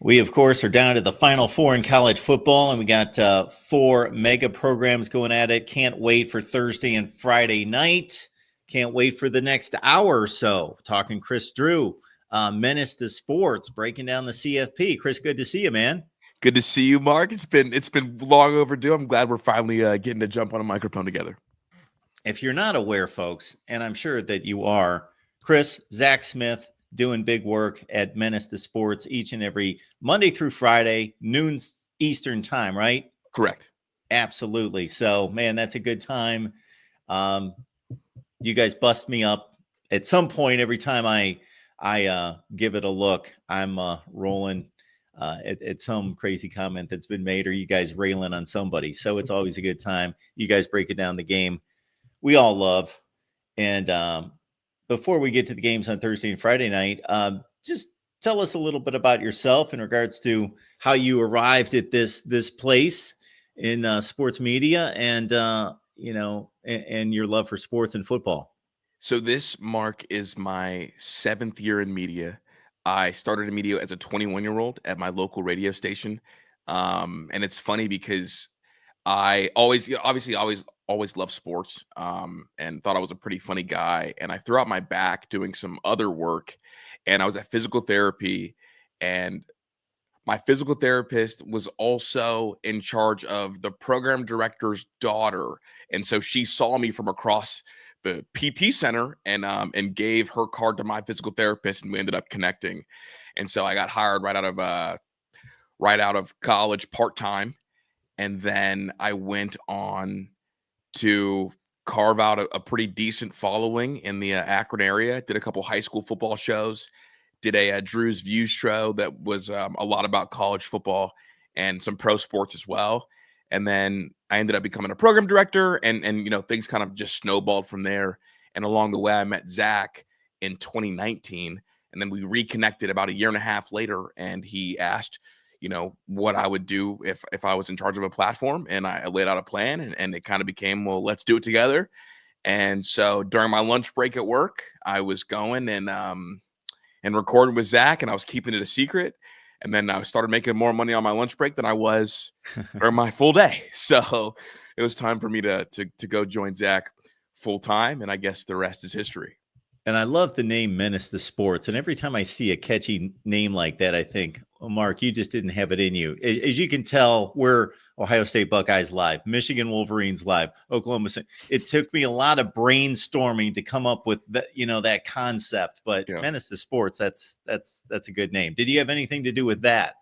We, of course, are down to the Final Four in college football, and we got four mega programs going at it. Can't wait for Thursday and Friday night. Can't wait for the next hour or so. Talking Kris Drew, Menace to Sports, breaking down the CFP. Kris, good to see you, man. Good to see you, Mark. It's been long overdue. I'm glad we're finally getting to jump on a microphone together. If you're not aware, folks, and I'm sure that you are, Kris, Zach Smith, doing big work at Menace to Sports each and every Monday through Friday, noon Eastern time, right? Correct. Absolutely. So, man, that's a good time. You guys bust me up at some point every time I give it a look. I'm rolling at some crazy comment that's been made, or you guys railing on somebody. So it's always a good time. You guys break it down the game we all love. And before we get to the games on Thursday and Friday night, just tell us a little bit about yourself in regards to how you arrived at this place in sports media, and and your love for sports and football. So this, Mark, is my 7th year in media. I started in media as a 21-year-old at my local radio station, and it's funny because I always loved sports, and thought I was a pretty funny guy. And I threw out my back doing some other work, and I was at physical therapy, and my physical therapist was also in charge of the program director's daughter. And so she saw me from across the PT center and gave her card to my physical therapist, and we ended up connecting. And so I got hired right out of college part-time. And then I went on to carve out a pretty decent following in the Akron area. Did a couple high school football shows. Did a Drew's Views show that was a lot about college football and some pro sports as well. And then I ended up becoming a program director, and things kind of just snowballed from there. And along the way, I met Zach in 2019, and then we reconnected about a year and a half later, and he asked, what I would do if I was in charge of a platform, and I laid out a plan, and it kind of became, well, let's do it together. And so during my lunch break at work, I was going and recording with Zach, and I was keeping it a secret. And then I started making more money on my lunch break than I was during my full day. So it was time for me to go join Zach full time, and I guess the rest is history. And I love the name Menace to Sports. And every time I see a catchy name like that, I think, oh, Mark, you just didn't have it in you. As you can tell, we're Ohio State Buckeyes live, Michigan Wolverines live, Oklahoma State. It took me a lot of brainstorming to come up with that concept. But yeah. Menace to Sports, that's a good name. Did you have anything to do with that?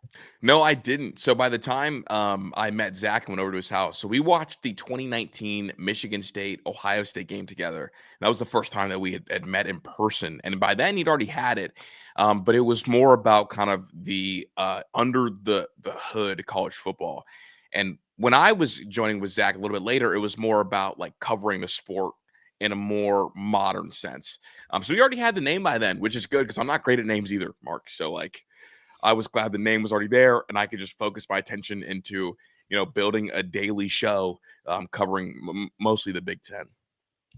No, I didn't. So by the time I met Zach and went over to his house, so we watched the 2019 Michigan State Ohio State game together. That was the first time that we had met in person, and by then he'd already had it. But it was more about kind of the under the hood college football. And when I was joining with Zach a little bit later, it was more about like covering the sport in a more modern sense. So we already had the name by then, which is good because I'm not great at names either, Mark. So I was glad the name was already there, and I could just focus my attention into, building a daily show covering mostly the Big Ten.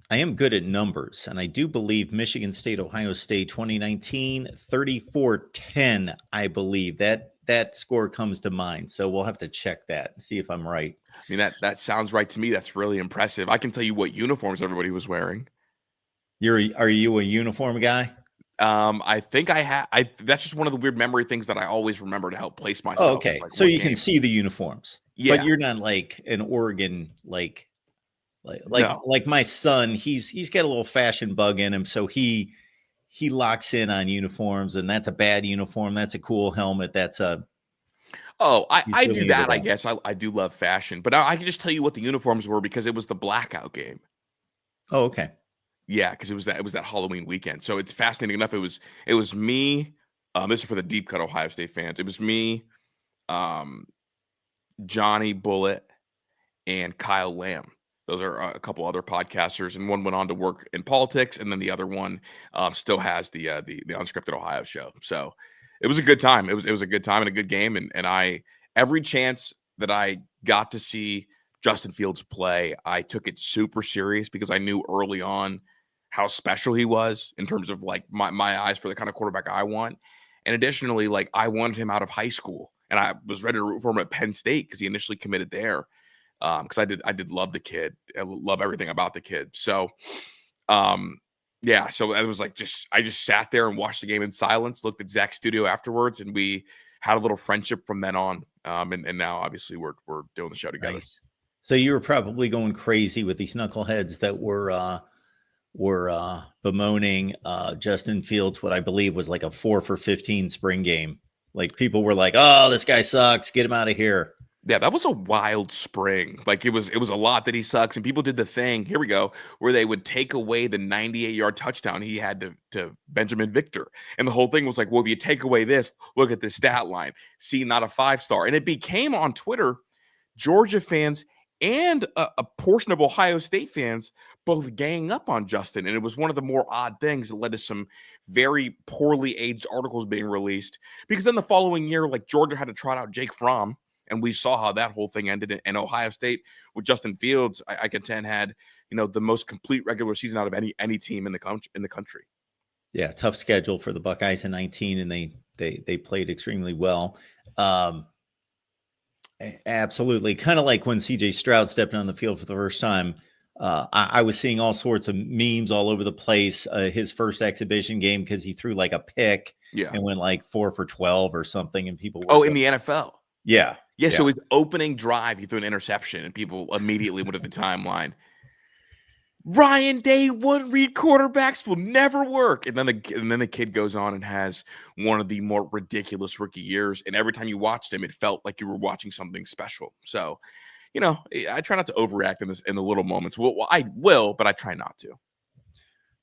I am good at numbers, and I do believe Michigan State, Ohio State 2019, 34-10, I believe. That score comes to mind. So we'll have to check that and see if I'm right. I mean, that sounds right to me. That's really impressive. I can tell you what uniforms everybody was wearing. Are you a uniform guy? I think that's just one of the weird memory things that I always remember to help place myself. Oh, okay. So you can see the uniforms. Yeah. But you're not like an Oregon, like No. my son, he's got a little fashion bug in him. So he locks in on uniforms, and that's a bad uniform. That's a cool helmet. That's a, I do that. I guess I do love fashion, but I can just tell you what the uniforms were because it was the blackout game. Oh, okay. Yeah, because it was that Halloween weekend. So it's fascinating enough. It was me. This is for the deep cut Ohio State fans. It was me, Johnny Bullitt, and Kyle Lamb. Those are a couple other podcasters, and one went on to work in politics, and then the other one still has the Unscripted Ohio show. So it was a good time. It was a good time and a good game, and I every chance that I got to see Justin Fields play, I took it super serious because I knew early on how special he was in terms of like my eyes for the kind of quarterback I want. And additionally, like, I wanted him out of high school, and I was ready to root for him at Penn State because he initially committed there. Because I did love the kid. I love everything about the kid. So, yeah. So I was like, I just sat there and watched the game in silence. Looked at Zach's studio afterwards, and we had a little friendship from then on. And now obviously we're doing the show together. Nice. So you were probably going crazy with these knuckleheads that were bemoaning Justin Fields, what I believe was like a 4 for 15 spring game. Like, people were like, "Oh, this guy sucks. Get him out of here." Yeah, that was a wild spring. Like, it was a lot that he sucks, and people did the thing. Here we go, where they would take away the 98-yard touchdown he had to Benjamin Victor, and the whole thing was like, well, if you take away this, look at this stat line. See, not a 5-star, and it became on Twitter, Georgia fans and a portion of Ohio State fans both gang up on Justin, and it was one of the more odd things that led to some very poorly aged articles being released. Because then the following year, like, Georgia had to trot out Jake Fromm. And we saw how that whole thing ended. And Ohio State with Justin Fields, I contend, had, the most complete regular season out of any team in the country. Yeah, tough schedule for the Buckeyes in 19, and they played extremely well. Absolutely, kind of like when CJ Stroud stepped on the field for the first time. I was seeing all sorts of memes all over the place. His first exhibition game, because he threw like a pick, and went like 4 for 12 or something, and people were in the NFL. Yeah. So his opening drive, he threw an interception, and people immediately went to the timeline. Ryan Day 1 read quarterbacks will never work. And then the kid goes on and has one of the more ridiculous rookie years. And every time you watched him, it felt like you were watching something special. So, I try not to overreact in the little moments. Well, I will, but I try not to.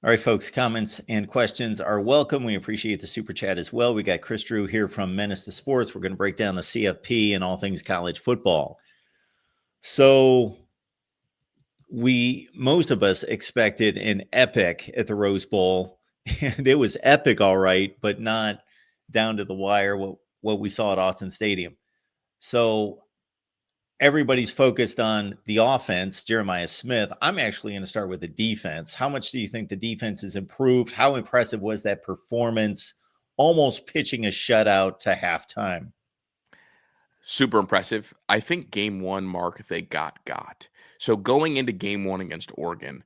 All right, folks, comments and questions are welcome. We appreciate the super chat as well. We got Kris Drew here from Menace to Sports. We're going to break down the CFP and all things college football. So most of us expected an epic at the Rose Bowl, and it was epic, all right, but not down to the wire what we saw at Autzen Stadium. So everybody's focused on the offense, Jeremiah Smith. I'm actually going to start with the defense. How much do you think the defense has improved? How impressive was that performance, almost pitching a shutout to halftime? Super impressive. I think game one, Mark, they got. So going into game one against Oregon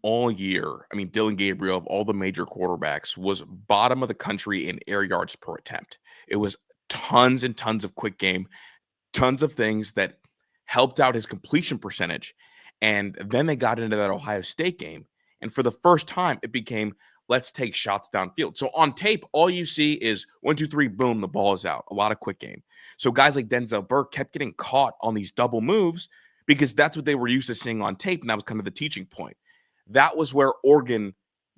all year, I mean, Dillon Gabriel, of all the major quarterbacks, was bottom of the country in air yards per attempt. It was tons and tons of quick game, tons of things that helped out his completion percentage. And then they got into that Ohio State game. And for the first time, it became, let's take shots downfield. So on tape, all you see is 1, 2, 3, boom, the ball is out. A lot of quick game. So guys like Denzel Burke kept getting caught on these double moves because that's what they were used to seeing on tape. And that was kind of the teaching point. That was where Oregon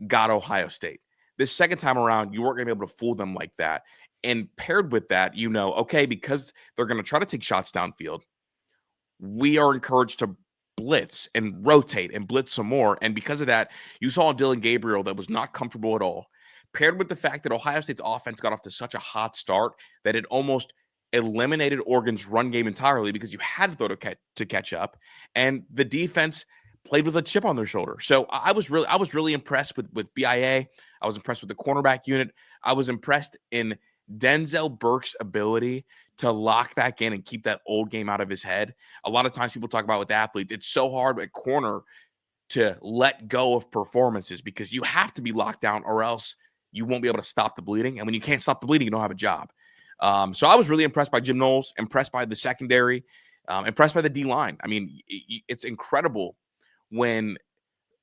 got Ohio State. This second time around, you weren't going to be able to fool them like that. And paired with that, okay, because they're going to try to take shots downfield, we are encouraged to blitz and rotate and blitz some more. And because of that, you saw Dillon Gabriel that was not comfortable at all, paired with the fact that Ohio State's offense got off to such a hot start that it almost eliminated Oregon's run game entirely because you had to throw to catch up. And the defense played with a chip on their shoulder. So I was really impressed with BIA. I was impressed with the cornerback unit. I was impressed in Denzel Burke's ability to lock back in and keep that old game out of his head. A lot of times people talk about with athletes, it's so hard at corner to let go of performances because you have to be locked down or else you won't be able to stop the bleeding. And when you can't stop the bleeding, you don't have a job. So I was really impressed by Jim Knowles, impressed by the secondary, impressed by the D-line. I mean, it's incredible when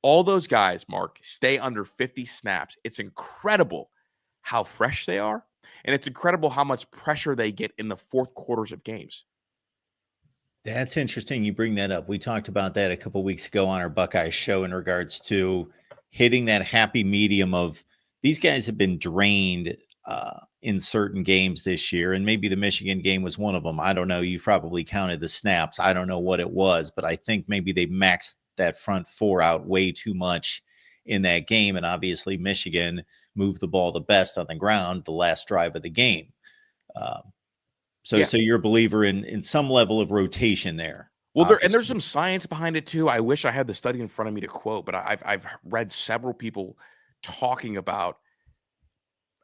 all those guys, Mark, stay under 50 snaps. It's incredible how fresh they are. And it's incredible how much pressure they get in the fourth quarters of games. That's interesting. You bring that up. We talked about that a couple of weeks ago on our Buckeye show in regards to hitting that happy medium of these guys have been drained in certain games this year. And maybe the Michigan game was one of them. I don't know. You've probably counted the snaps. I don't know what it was, but I think maybe they maxed that front four out way too much in that game. And obviously Michigan moved the ball the best on the ground the last drive of the game. So you're a believer in some level of rotation there. Well, there's some science behind it too. I wish I had the study in front of me to quote, but I've read several people talking about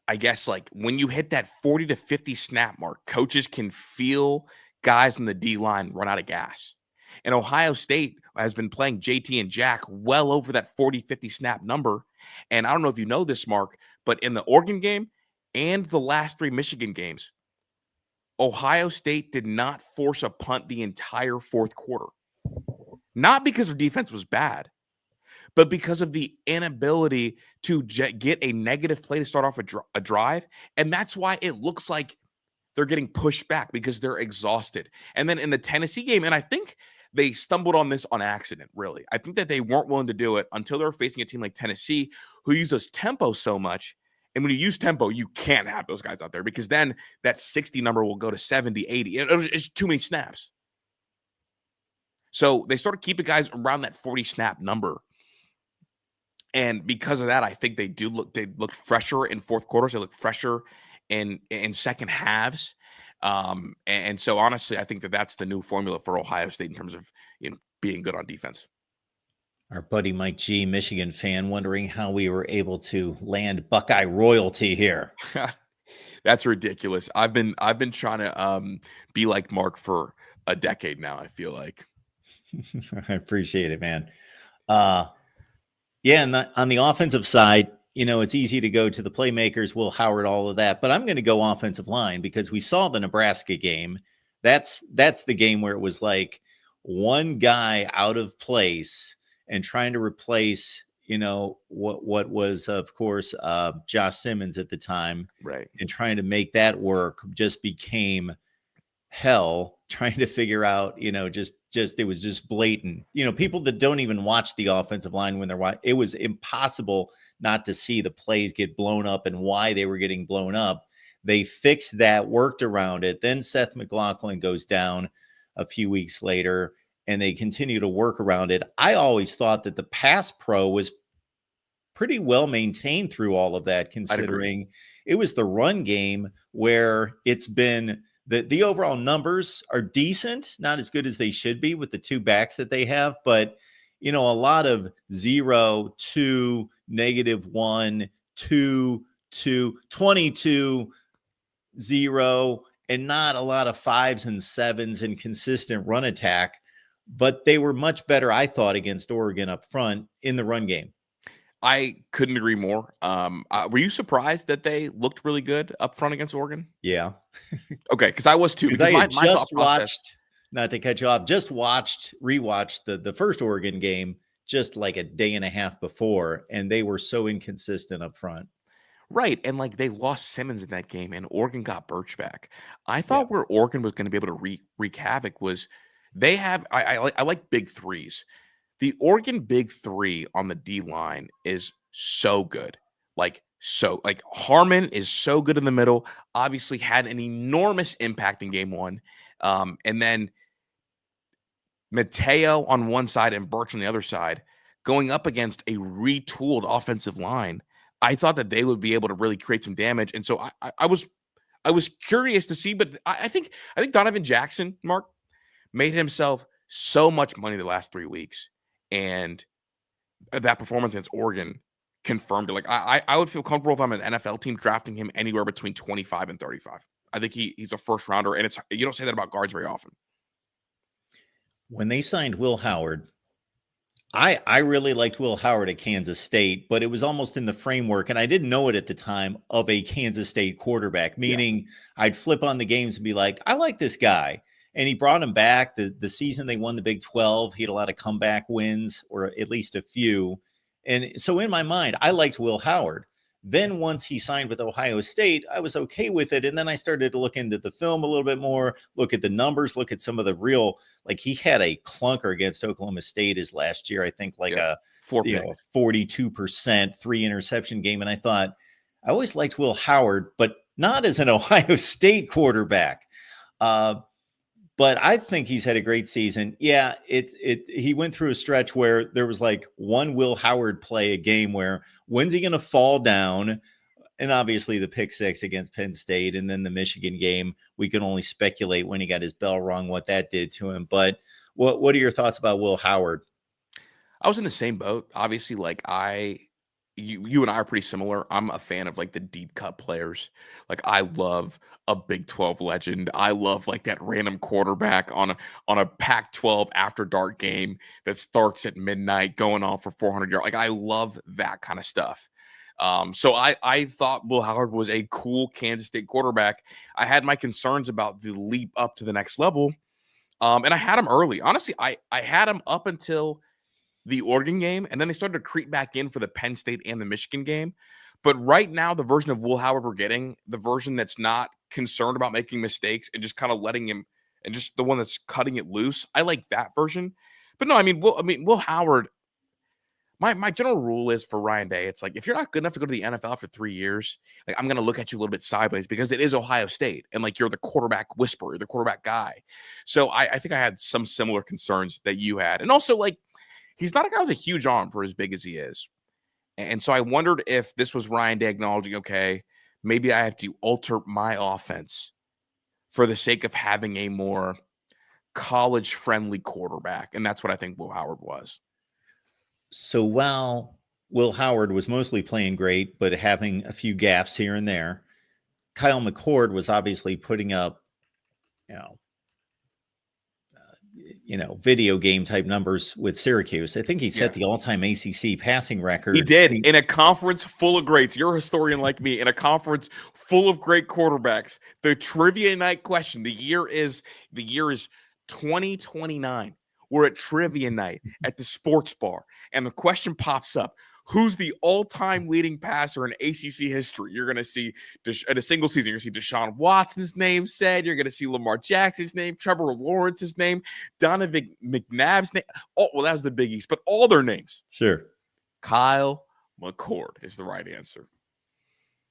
I guess, like, when you hit that 40 to 50 snap mark, coaches can feel guys in the D line run out of gas. And Ohio State has been playing JT and Jack well over that 40, 50 snap number. And I don't know if you know this, Mark, but in the Oregon game and the last 3 Michigan games, Ohio State did not force a punt the entire fourth quarter. Not because their defense was bad, but because of the inability to get a negative play to start off a drive. And that's why it looks like they're getting pushed back, because they're exhausted. And then in the Tennessee game, and I think they stumbled on this on accident, really. I think that they weren't willing to do it until they were facing a team like Tennessee, who uses tempo so much. And when you use tempo, you can't have those guys out there, because then that 60 number will go to 70, 80. It's too many snaps. So they started keeping guys around that 40 snap number. And because of that, I think they look fresher in fourth quarters. They look fresher in second halves. And so honestly, I think that that's the new formula for Ohio State in terms of, being good on defense. Our buddy Mike G, Michigan fan, wondering how we were able to land Buckeye royalty here. That's ridiculous. I've been trying to be like Mark for a decade now, I feel like. I appreciate it, man. Yeah, and on the offensive side, it's easy to go to the playmakers, Will Howard, all of that. But I'm going to go offensive line, because we saw the Nebraska game. That's the game where it was like one guy out of place and trying to replace, what was, of course, Josh Simmons at the time. Right. And trying to make that work just became hell, trying to figure out, it was just blatant. People that don't even watch the offensive line when they're watching, it was impossible not to see the plays get blown up and why they were getting blown up. They fixed that, worked around it. Then Seth McLaughlin goes down a few weeks later, and they continue to work around it. I always thought that the pass pro was pretty well maintained through all of that, considering it was the run game where it's been the overall numbers are decent, not as good as they should be with the 2 backs that they have, but a lot of 0, 2, -1, 2, 2, 22, 0, and not a lot of 5s and 7s and consistent run attack. But they were much better, I thought, against Oregon up front in the run game. I couldn't agree more. Were you surprised that they looked really good up front against Oregon? Yeah. Okay, because I was too. Because I had just watched, not to cut you off, rewatched the first Oregon game just like a day and a half before, and they were so inconsistent up front. Right, and like they lost Simmons in that game, and Oregon got Birch back. I thought where Oregon was going to be able to wreak havoc was they have. I like big threes. The Oregon big 3 on the D line is so good. Like Harmon is so good in the middle. Obviously had an enormous impact in game 1. And then Mateo on one side and Birch on the other side, going up against a retooled offensive line. I thought that they would be able to really create some damage. And so I was curious to see, but I think Donovan Jackson, Mark, made himself so much money the last 3 weeks. And that performance against Oregon confirmed it. Like I would feel comfortable if I'm an NFL team drafting him anywhere between 25 and 35. I think he's a first rounder, and you don't say that about guards very often. When they signed Will Howard, I really liked Will Howard at Kansas State, but it was almost in the framework, and I didn't know it at the time, of a Kansas State quarterback, meaning I'd flip on the games and be like, I like this guy. And he brought him back the season they won the Big 12. He had a lot of comeback wins, or at least a few. And so in my mind, I liked Will Howard. Then once he signed with Ohio State, I was okay with it. And then I started to look into the film a little bit more, look at the numbers, look at some of the real, like he had a clunker against Oklahoma State his last year, I think like a 42%, 3 interception game. And I thought, I always liked Will Howard, but not as an Ohio State quarterback. But I think he's had a great season. Yeah, he went through a stretch where there was like one Will Howard play a game where when's he going to fall down? And obviously the pick 6 against Penn State, and then the Michigan game, we can only speculate when he got his bell rung what that did to him. But what are your thoughts about Will Howard? I was in the same boat. Obviously, like I you and I are pretty similar. I'm a fan of like the deep cut players. Like I love a Big 12 legend. I love like that random quarterback on a Pac-12 after dark game that starts at midnight going on for 400 yards. Like I love that kind of stuff. So I thought Will Howard was a cool Kansas State quarterback. I had my concerns about the leap up to the next level. And I had him early. Honestly, I had him up until the Oregon game, and then they started to creep back in for the Penn State and the Michigan game. But right now, the version of Will Howard we're getting, the version that's not concerned about making mistakes and just kind of letting him, and just the one that's cutting it loose, I like that version. But no, Will Howard. My general rule is for Ryan Day, it's like if you're not good enough to go to the NFL for 3 years, like I'm gonna look at you a little bit sideways because it is Ohio State and like you're the quarterback whisperer, you're the quarterback guy. So I think I had some similar concerns that you had, and also like he's not a guy with a huge arm for as big as he is. And so I wondered if this was Ryan Day acknowledging, okay, maybe I have to alter my offense for the sake of having a more college-friendly quarterback. And that's what I think Will Howard was. So while Will Howard was mostly playing great, but having a few gaffes here and there, Kyle McCord was obviously putting up, video game type numbers with Syracuse. I think he set the all-time ACC passing record. He did in a conference full of greats. You're a historian like me. In a conference full of great quarterbacks. The trivia night question. The year is 2029. We're at trivia night at the sports bar, and the question pops up. Who's the all-time leading passer in ACC history? You're going to see, in a single season, you're going to see Deshaun Watson's name said. You're going to see Lamar Jackson's name, Trevor Lawrence's name, Donovan McNabb's name. Oh, well, that was the Big East, but all their names. Sure. Kyle McCord is the right answer.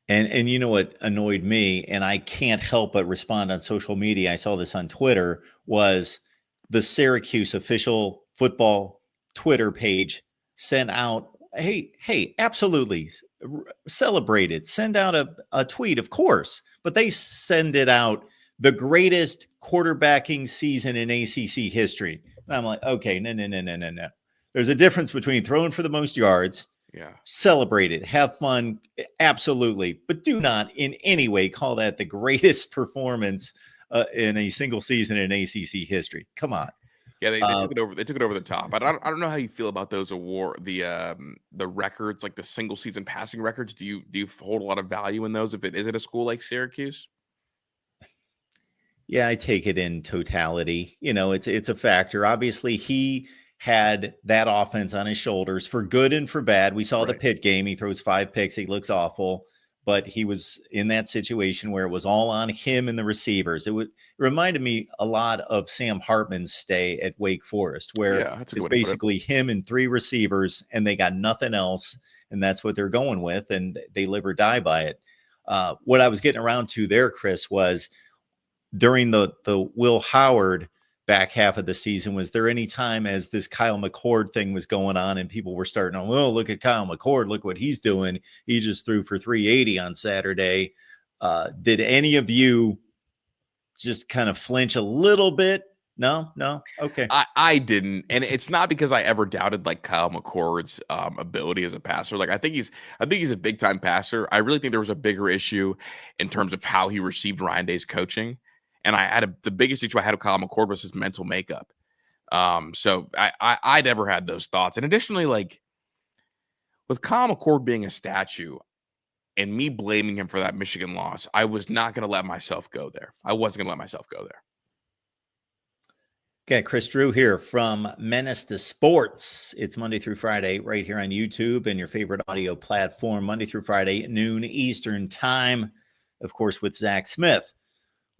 And you know what annoyed me, and I can't help but respond on social media, I saw this on Twitter, was the Syracuse official football Twitter page sent out, hey, absolutely celebrate it. Send out a tweet, of course, but they send it out, the greatest quarterbacking season in ACC history. And I'm like, okay, no. There's a difference between throwing for the most yards, celebrate it, have fun, absolutely, but do not in any way call that the greatest performance in a single season in ACC history. Come on. Yeah, they took it over. They took it over the top. But I don't know how you feel about those the records, like the single season passing records. Do you hold a lot of value in those if it is at a school like Syracuse? Yeah, I take it in totality. It's a factor. Obviously, he had that offense on his shoulders for good and for bad. We saw the Pitt game. He throws 5 picks. He looks awful. But he was in that situation where it was all on him and the receivers. It reminded me a lot of Sam Hartman's stay at Wake Forest, where it's basically him and 3 receivers, and they got nothing else, and that's what they're going with, and they live or die by it. What I was getting around to there, Kris, was during the Will Howard back half of the season, was there any time as this Kyle McCord thing was going on and people were starting to, look at Kyle McCord, look what he's doing. He just threw for 380 on Saturday. Did any of you just kind of flinch a little bit? No. Okay. I didn't. And it's not because I ever doubted like Kyle McCord's ability as a passer. Like I think he's a big time passer. I really think there was a bigger issue in terms of how he received Ryan Day's coaching. And the biggest issue I had with Kyle McCord was his mental makeup. So I never had those thoughts. And additionally, like with Kyle McCord being a statue and me blaming him for that Michigan loss, I was not going to let myself go there. I wasn't going to let myself go there. Okay, Kris Drew here from Menace to Sports. It's Monday through Friday right here on YouTube and your favorite audio platform, Monday through Friday, noon Eastern time, of course, with Zach Smith.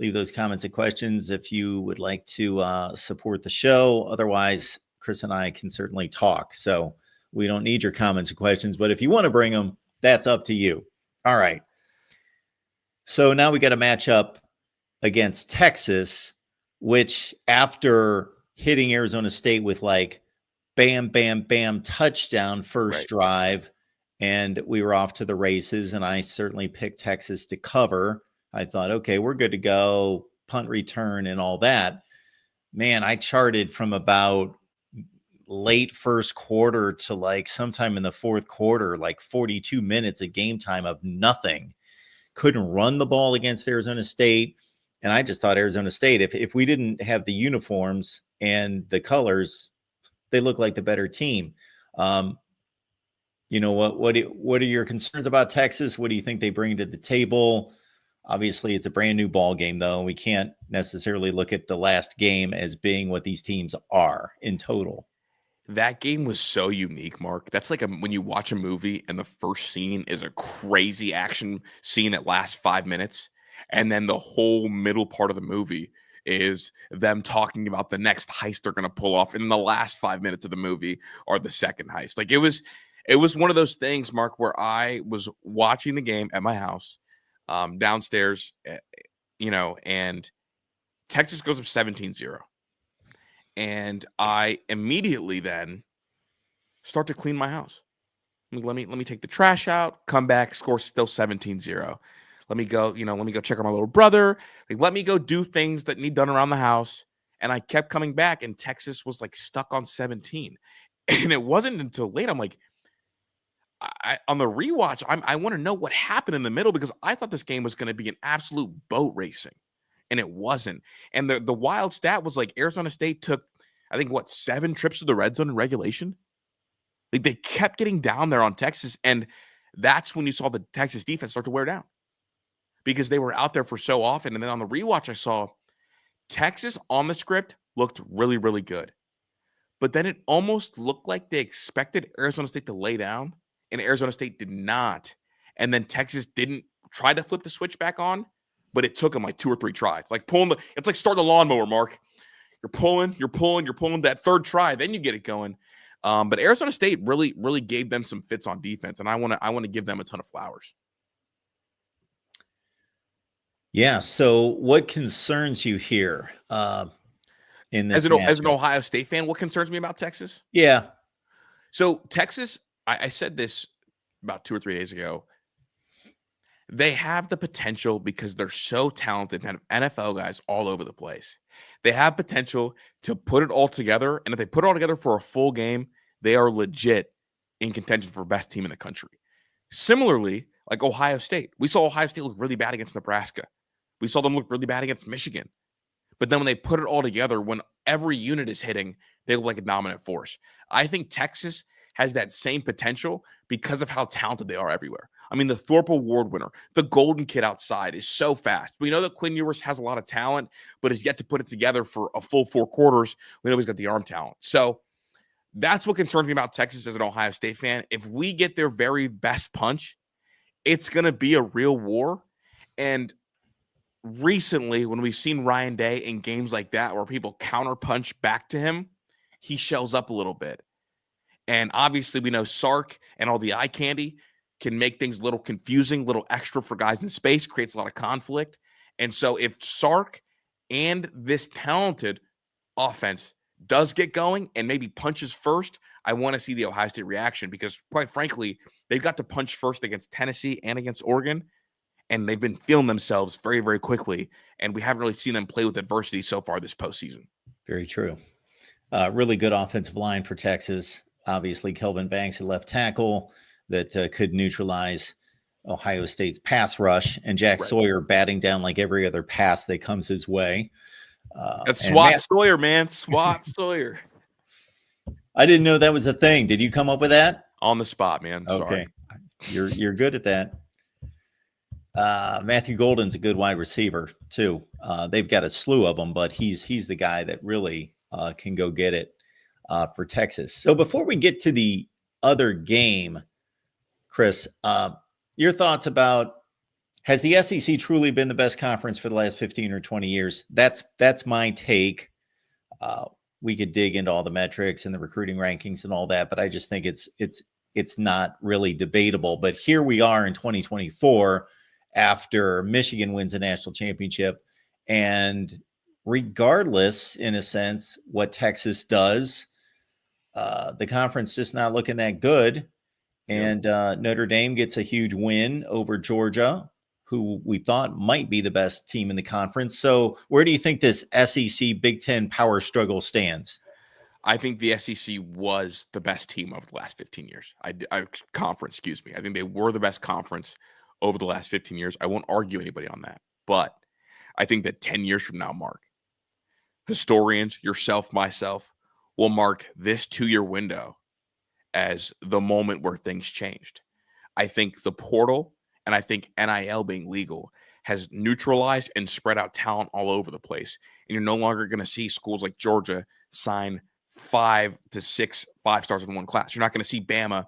Leave those comments and questions if you would like to support the show. Otherwise, Kris and I can certainly talk. So we don't need your comments and questions. But if you want to bring them, that's up to you. All right. So now we got a matchup against Texas, which after hitting Arizona State with like bam, bam, bam, touchdown first drive, and we were off to the races, and I certainly picked Texas to cover. I thought, okay, we're good to go, punt return and all that. Man, I charted from about late first quarter to like sometime in the fourth quarter, like 42 minutes of game time of nothing. Couldn't run the ball against Arizona State. And I just thought Arizona State, if we didn't have the uniforms and the colors, they look like the better team. What are your concerns about Texas? What do you think they bring to the table? Obviously, it's a brand new ball game, though. We can't necessarily look at the last game as being what these teams are in total. That game was so unique, Mark. That's like when you watch a movie and the first scene is a crazy action scene that lasts 5 minutes, and then the whole middle part of the movie is them talking about the next heist they're going to pull off, and the last 5 minutes of the movie are the second heist. Like it was one of those things, Mark, where I was watching the game at my house, downstairs, and Texas goes up 17-0. And I immediately then start to clean my house. Let me take the trash out, come back, score still 17-0. Let me go check on my little brother. Like, let me go do things that need done around the house. And I kept coming back, and Texas was like stuck on 17. And it wasn't until late. I'm like, on the rewatch, I want to know what happened in the middle, because I thought this game was going to be an absolute boat racing, and it wasn't. And the wild stat was like Arizona State took, I think, 7 trips to the red zone in regulation. Like they kept getting down there on Texas, and that's when you saw the Texas defense start to wear down, because they were out there for so often. And then on the rewatch, I saw Texas on the script looked really, really good. But then it almost looked like they expected Arizona State to lay down, and Arizona State did not. And then Texas didn't try to flip the switch back on, but it took them like 2 or 3 tries. Like it's like starting a lawnmower, Mark. You're pulling that third try, then you get it going. But Arizona State really, really gave them some fits on defense, and I want to give them a ton of flowers. Yeah. So, what concerns you here in this? As an Ohio State fan, what concerns me about Texas? Yeah. So Texas, I said this about 2 or 3 days ago. They have the potential, because they're so talented and have NFL guys all over the place. They have potential to put it all together. And if they put it all together for a full game, they are legit in contention for best team in the country. Similarly, like Ohio State. We saw Ohio State look really bad against Nebraska. We saw them look really bad against Michigan. But then when they put it all together, when every unit is hitting, they look like a dominant force. I think Texas has that same potential because of how talented they are everywhere. I mean, the Thorpe Award winner, the golden kid outside, is so fast. We know that Quinn Ewers has a lot of talent, but has yet to put it together for a full 4 quarters. We know he's got the arm talent. So that's what concerns me about Texas as an Ohio State fan. If we get their very best punch, it's going to be a real war. And recently, when we've seen Ryan Day in games like that where people counterpunch back to him, he shells up a little bit. And obviously, we know Sark and all the eye candy can make things a little confusing, a little extra for guys in space, creates a lot of conflict. And so if Sark and this talented offense does get going and maybe punches first, I want to see the Ohio State reaction, because quite frankly, they've got to punch first against Tennessee and against Oregon, and they've been feeling themselves very, very quickly. And we haven't really seen them play with adversity so far this postseason. Very true. Really good offensive line for Texas. Obviously, Kelvin Banks at left tackle that could neutralize Ohio State's pass rush, and Jack Sawyer batting down like every other pass that comes his way. That's SWAT Sawyer, man. SWAT Sawyer. I didn't know that was a thing. Did you come up with that? On the spot, man. Okay. Sorry. You're good at that. Matthew Golden's a good wide receiver too. They've got a slew of them, but he's the guy that really can go get it for Texas. So before we get to the other game, Kris, your thoughts about, has the SEC truly been the best conference for the last 15 or 20 years? That's my take. We could dig into all the metrics and the recruiting rankings and all that, but I just think it's not really debatable. But here we are in 2024 after Michigan wins a national championship, and regardless, in a sense, what Texas does, the conference just not looking that good. And Notre Dame gets a huge win over Georgia, who we thought might be the best team in the conference. So where do you think this SEC Big Ten power struggle stands? I think the SEC was the best team over the last 15 years. Conference, excuse me. I think they were the best conference over the last 15 years. I won't argue anybody on that. But I think that 10 years from now, Mark, historians, yourself, myself, will mark this 2-year window as the moment where things changed. I think the portal and I think NIL being legal has neutralized and spread out talent all over the place. And you're no longer going to see schools like Georgia sign 5 to 6 5-stars in one class. You're not going to see Bama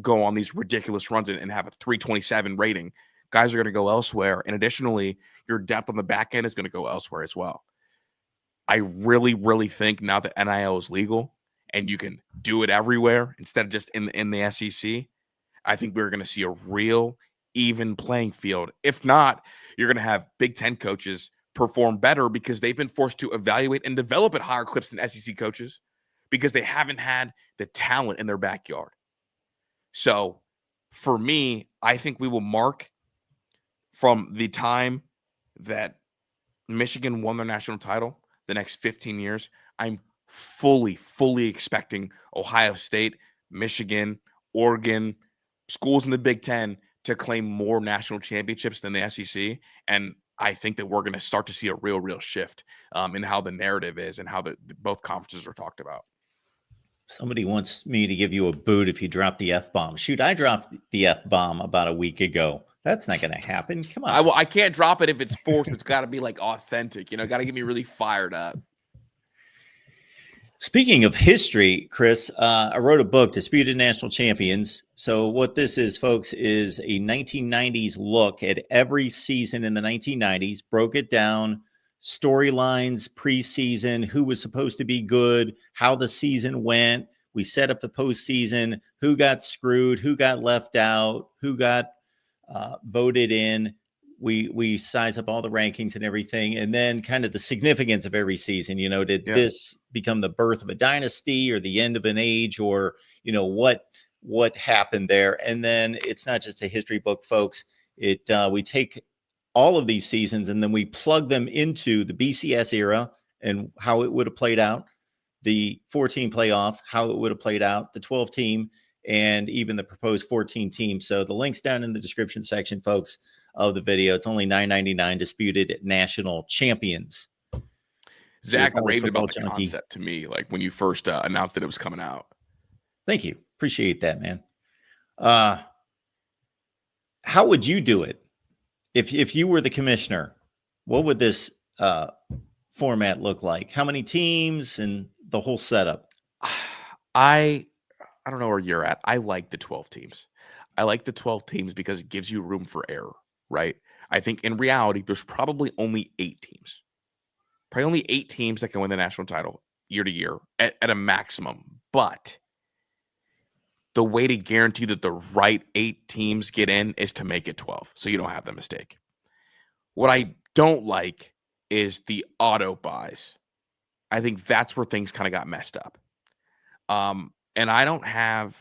go on these ridiculous runs and have a 327 rating. Guys are going to go elsewhere. And additionally, your depth on the back end is going to go elsewhere as well. I really, really think now that NIL is legal and you can do it everywhere instead of just in the SEC, I think we're going to see a real even playing field. If not, you're going to have Big Ten coaches perform better because they've been forced to evaluate and develop at higher clips than SEC coaches because they haven't had the talent in their backyard. So for me, I think we will mark from the time that Michigan won their national title the next 15 years. I'm fully expecting Ohio State, Michigan, Oregon, schools in the Big Ten to claim more national championships than the SEC. And I think that we're going to start to see a real shift in how the narrative is and how both conferences are talked about. Somebody wants me to give you a boot if you drop the F-bomb. Shoot, I dropped the F-bomb about a week ago. That's not going to happen. Come on. I can't drop it if it's forced. It's got to be like authentic. You know, got to get me really fired up. Speaking of history, Kris, I wrote a book, Disputed National Champions. So what this is, folks, is a 1990s look at every season in the 1990s, broke it down, storylines, preseason, who was supposed to be good, how the season went. We set up the postseason, who got screwed, who got left out, who got voted in. We size up all the rankings and everything, and then kind of the significance of every season. You know, did this become the birth of a dynasty or the end of an age, or, you know, what happened there? And then it's not just a history book, folks. We take all of these seasons and then we plug them into the BCS era and how it would have played out, the 14 playoff, how it would have played out, the 12 team, and even the proposed 14 team. So the link's down in the description section, folks, of the video. It's only $9.99. Disputed National Champions. Zach raved about the concept to me, like when you first announced that it was coming out. Thank you. Appreciate that, man. How would you do it if you were the commissioner? What would this format look like? How many teams and the whole setup? I don't know where you're at. I like the 12 teams. I like the 12 teams because it gives you room for error, right? I think in reality, there's probably only 8 teams. Probably only 8 teams that can win the national title year to year at a maximum. But the way to guarantee that the right 8 teams get in is to make it 12, so you don't have the mistake. What I don't like is the auto buys. I think that's where things kind of got messed up. And I don't have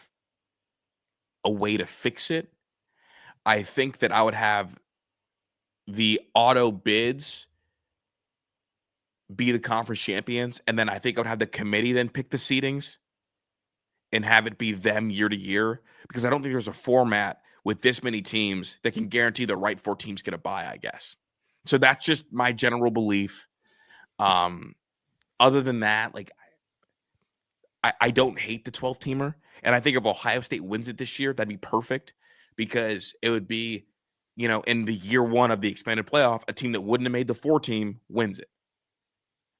a way to fix it. I think that I would have the auto bids be the conference champions, and then I think I would have the committee then pick the seedings and have it be them year to year, because I don't think there's a format with this many teams that can guarantee the right 4 teams get a bye, I guess. So that's just my general belief. Other than that, like, I don't hate the 12-teamer. And I think if Ohio State wins it this year, that'd be perfect, because it would be, you know, in the year 1 of the expanded playoff, a team that wouldn't have made the 4-team wins it.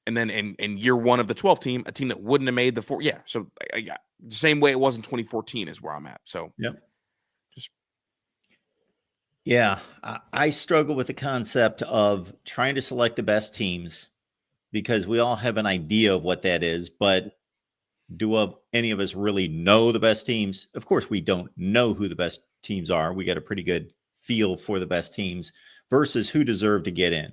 And then in year 1 of the 12-team, a team that wouldn't have made the 4. Yeah. So the same way it was in 2014 is where I'm at. So I struggle with the concept of trying to select the best teams, because we all have an idea of what that is, but do any of us really know the best teams? Of course, we don't know who the best teams are. We got a pretty good feel for the best teams versus who deserve to get in.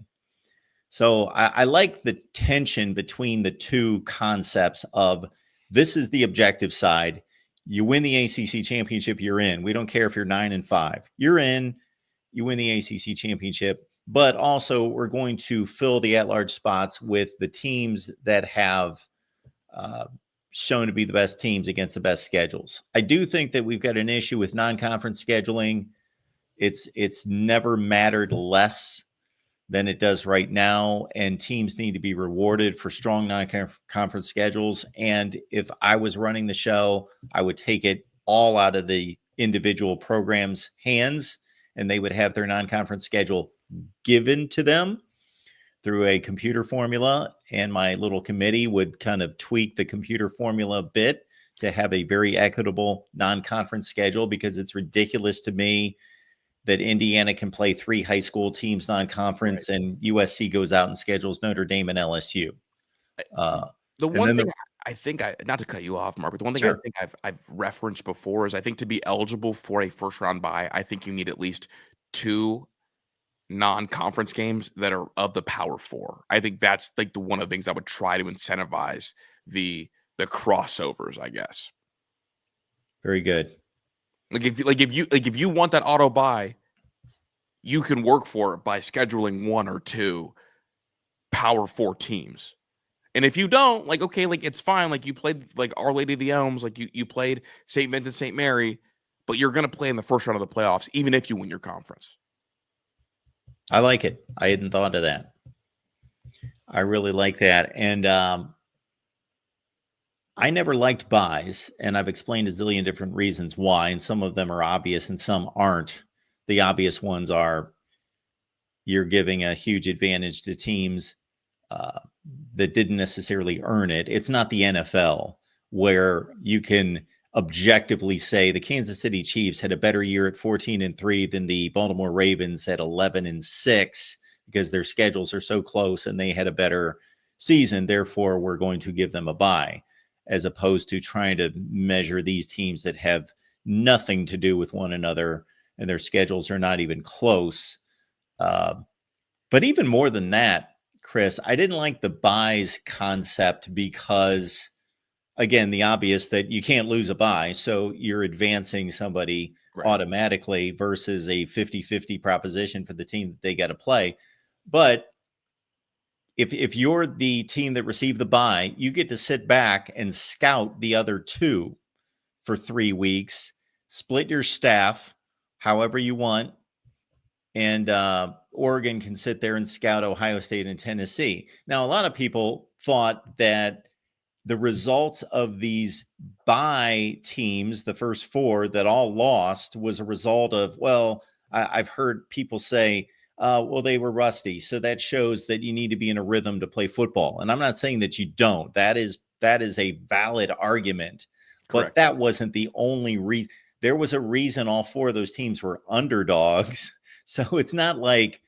So I like the tension between the two concepts of, this is the objective side. You win the ACC championship, you're in. We don't care if you're 9-5. You're in. You win the ACC championship. But also, we're going to fill the at-large spots with the teams that have shown to be the best teams against the best schedules. I do think that we've got an issue with non-conference scheduling. It's never mattered less than it does right now, and teams need to be rewarded for strong non-conference schedules. And if I was running the show, I would take it all out of the individual programs' hands, and they would have their non-conference schedule given to them through a computer formula, and my little committee would kind of tweak the computer formula a bit to have a very equitable non-conference schedule, because it's ridiculous to me that Indiana can play 3 high school teams non-conference, right, and USC goes out and schedules Notre Dame and LSU. The one thing I think, not to cut you off, Mark, but the one thing I think I've referenced before is I think to be eligible for a first round bye, I think you need at least 2 non-conference games that are of the Power 4. I think that's like one of the things I would try to incentivize the crossovers, I guess. Very good. If you want that auto bye, you can work for it by scheduling 1 or 2 Power 4 teams. And if you don't, like, okay, like it's fine. Like you played like Our Lady of the Elms, like you played St. Vincent, St. Mary, but you're going to play in the first round of the playoffs, even if you win your conference. I like it. I hadn't thought of that. I really like that. And I never liked buys, and I've explained a zillion different reasons why, and some of them are obvious and some aren't. The obvious ones are you're giving a huge advantage to teams that didn't necessarily earn it. It's not the NFL where you can objectively say the Kansas City Chiefs had a better year at 14-3 than the Baltimore Ravens at 11-6 because their schedules are so close and they had a better season. Therefore, we're going to give them a bye, as opposed to trying to measure these teams that have nothing to do with one another and their schedules are not even close. But even more than that, Kris, I didn't like the buys concept because, again, the obvious that you can't lose a bye. So you're advancing somebody automatically versus a 50-50 proposition for the team that they got to play. But if you're the team that received the bye, you get to sit back and scout the other 2 for 3 weeks, split your staff however you want, and Oregon can sit there and scout Ohio State and Tennessee. Now, a lot of people thought that the results of these bye teams, the first 4 that all lost, was a result of, well, I've heard people say, well, they were rusty. So that shows that you need to be in a rhythm to play football. And I'm not saying that you don't. That is a valid argument. Correct. But that wasn't the only reason. There was a reason all 4 of those teams were underdogs. So it's not like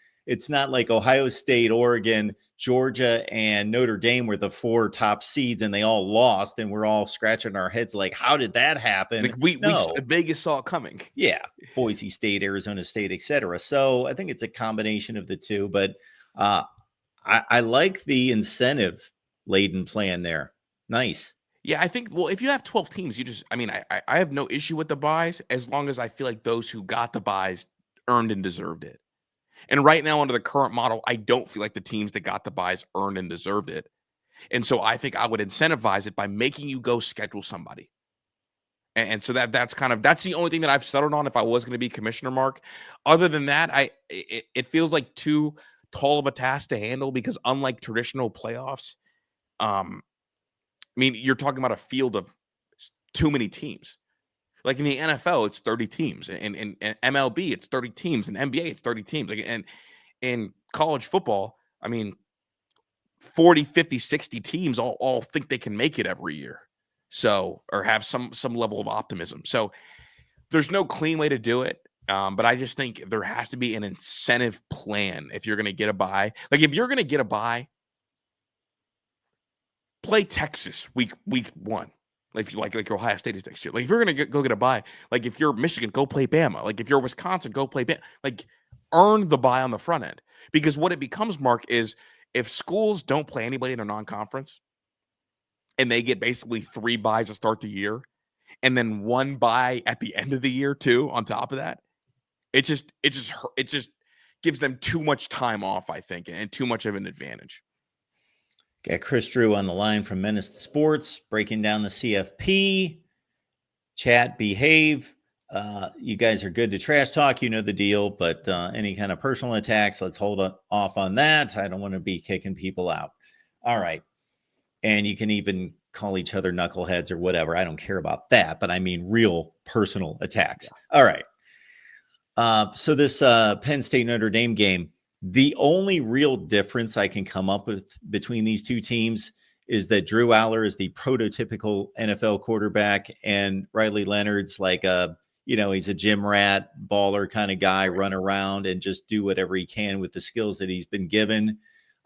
Ohio State, Oregon, Georgia, and Notre Dame were the 4 top seeds and they all lost and we're all scratching our heads like, how did that happen? Like Vegas saw it coming. Yeah. Boise State, Arizona State, etc. So I think it's a combination of the 2, but I like the incentive laden plan there. Nice. Yeah, I think, well, if you have 12 teams, I have no issue with the buys as long as I feel like those who got the buys earned and deserved it. And right now, under the current model, I don't feel like the teams that got the buys earned and deserved it. And so I think I would incentivize it by making you go schedule somebody. And so that's the only thing that I've settled on if I was going to be commissioner, Mark. Other than that, it feels like too tall of a task to handle because unlike traditional playoffs, you're talking about a field of too many teams. Like in the NFL, it's 30 teams. And in MLB, it's 30 teams. In NBA, it's 30 teams. And in college football, 40, 50, 60 teams all think they can make it every year. So, or have some level of optimism. So there's no clean way to do it. But I just think there has to be an incentive plan if you're going to get a bye. Like if you're going to get a bye, play Texas week 1. Like your Ohio State is next year. Like if you're gonna go get a bye, like if you're Michigan, go play Bama. Like if you're Wisconsin, go play Bama. Like earn the bye on the front end. Because what it becomes, Mark, is if schools don't play anybody in their non-conference, and they get basically 3 buys to start the year, and then 1 bye at the end of the year too. On top of that, it just gives them too much time off, I think, and too much of an advantage. Got Chris Drew on the line from Menace Sports, breaking down the CFP. Chat, behave. You guys are good to trash talk. You know the deal, but any kind of personal attacks, let's hold off on that. I don't want to be kicking people out. All right. And you can even call each other knuckleheads or whatever. I don't care about that, but I mean real personal attacks. Yeah. All right. So this Penn State-Notre Dame game, the only real difference I can come up with between these two teams is that Drew Aller is the prototypical NFL quarterback, and Riley Leonard's like he's a gym rat, baller kind of guy, run around and just do whatever he can with the skills that he's been given.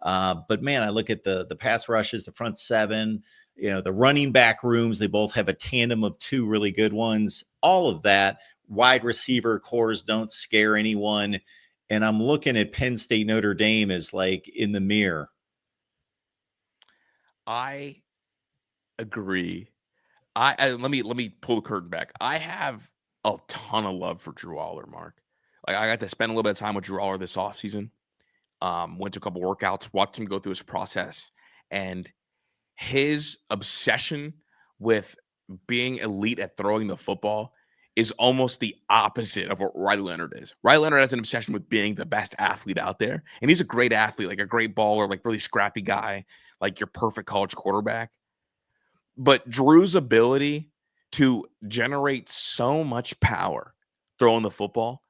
But man, I look at the pass rushes, the front seven, the running back rooms. They both have a tandem of two really good ones. All of that. Wide receiver cores don't scare anyone. And I'm looking at Penn State Notre Dame as like in the mirror. I agree. Let me pull the curtain back. I have a ton of love for Drew Aller, Mark. Like, I got to spend a little bit of time with Drew Aller this offseason. Went to a couple workouts, watched him go through his process, and his obsession with being elite at throwing the football is almost the opposite of what Riley Leonard is. Riley Leonard has an obsession with being the best athlete out there, and he's a great athlete, like a great baller, like really scrappy guy, like your perfect college quarterback. But Drew's ability to generate so much power throwing the football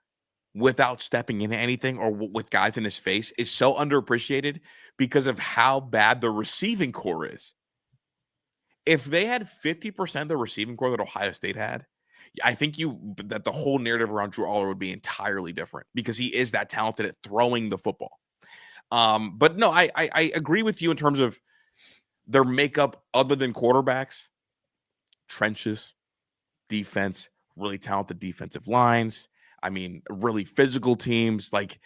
without stepping into anything or with guys in his face is so underappreciated because of how bad the receiving core is. If they had 50% of the receiving core that Ohio State had, I think that the whole narrative around Drew Aller would be entirely different because he is that talented at throwing the football. But no, I agree with you in terms of their makeup other than quarterbacks, trenches, defense, really talented defensive lines. I mean, really physical teams. Like,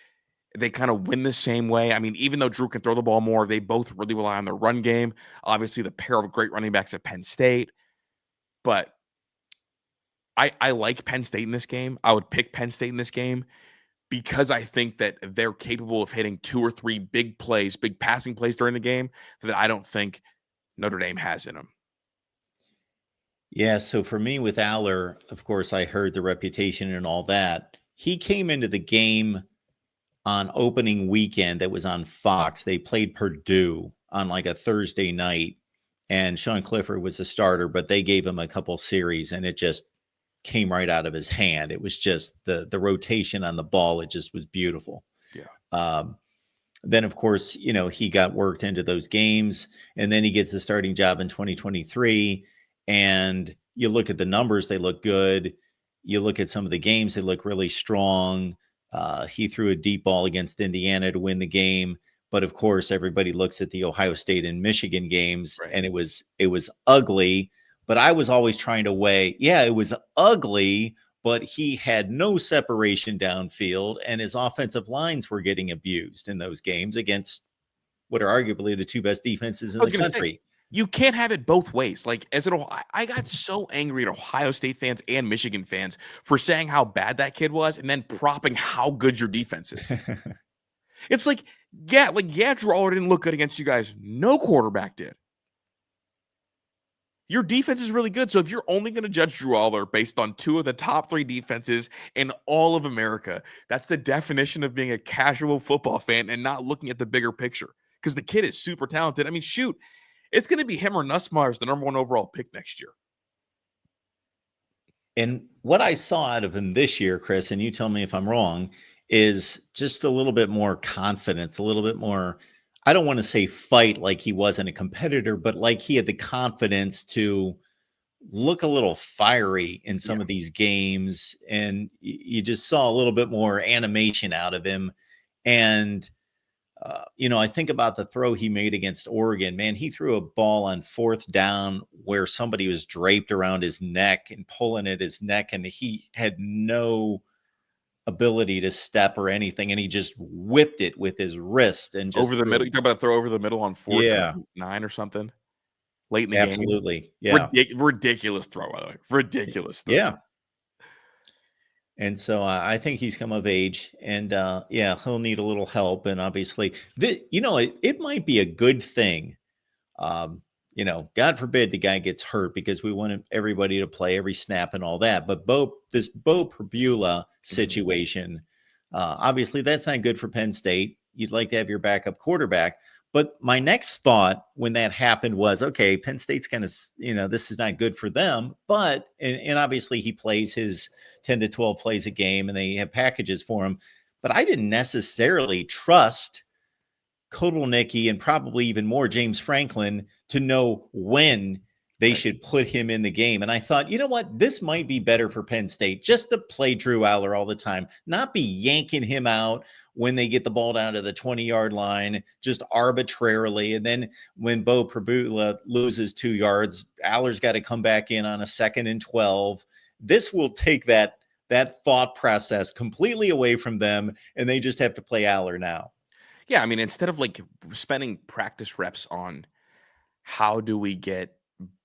they kind of win the same way. I mean, even though Drew can throw the ball more, they both really rely on their run game. Obviously, the pair of great running backs at Penn State. But I like Penn State in this game. I would pick Penn State in this game because I think that they're capable of hitting 2 or 3 big plays, big passing plays during the game that I don't think Notre Dame has in them. Yeah, so for me with Aller, of course, I heard the reputation and all that. He came into the game on opening weekend that was on Fox. They played Purdue on like a Thursday night, and Sean Clifford was the starter, but they gave him a couple series, and it just came right out of his hand. It was just the rotation on the ball. It just was beautiful. Yeah. Then, of course, he got worked into those games, and then he gets the starting job in 2023. And you look at the numbers, they look good. You look at some of the games, they look really strong. He threw a deep ball against Indiana to win the game. But of course, everybody looks at the Ohio State and Michigan games, right, and it was ugly. But I was always trying to weigh, it was ugly, but he had no separation downfield, and his offensive lines were getting abused in those games against what are arguably the two best defenses in the country. You can't have it both ways. Like, I got so angry at Ohio State fans and Michigan fans for saying how bad that kid was and then propping how good your defense is. It's like, Drew Aller didn't look good against you guys. No quarterback did. Your defense is really good. So if you're only going to judge Drew Aller based on 2 of the top 3 defenses in all of America, that's the definition of being a casual football fan and not looking at the bigger picture. Because the kid is super talented. I mean, shoot, it's going to be him or Nussmeier as the number 1 overall pick next year. And what I saw out of him this year, Chris, and you tell me if I'm wrong, is just a little bit more confidence, a little bit more, I don't want to say fight like he wasn't a competitor, but like he had the confidence to look a little fiery in some of these games. And you just saw a little bit more animation out of him. And, I think about the throw he made against Oregon. Man, he threw a ball on 4th down where somebody was draped around his neck and pulling at his neck, and he had no ability to step or anything, and he just whipped it with his wrist and just over the middle. You talk about a throw over the middle on 4th 9 or something late in the game. Absolutely. Yeah. Ridiculous throw, by the way. Ridiculous throw. Yeah. And so I think he's come of age, and he'll need a little help. And obviously, it might be a good thing You know, God forbid the guy gets hurt because we want everybody to play every snap and all that. But this Bo Pribula situation, obviously that's not good for Penn State. You'd like to have your backup quarterback. But my next thought when that happened was, okay, Penn State's kind of, you know, this is not good for them. But, and obviously he plays his 10 to 12 plays a game and they have packages for him. But I didn't necessarily trust Kotelnicki and probably even more James Franklin to know when they should put him in the game. And I thought, you know what, this might be better for Penn State just to play Drew Aller all the time, not be yanking him out when they get the ball down to the 20-yard line, just arbitrarily. And then when Bo Pribula loses 2 yards, Aller's got to come back in on a 2nd and 12. This will take that thought process completely away from them, and they just have to play Aller now. Yeah, I mean, instead of like spending practice reps on how do we get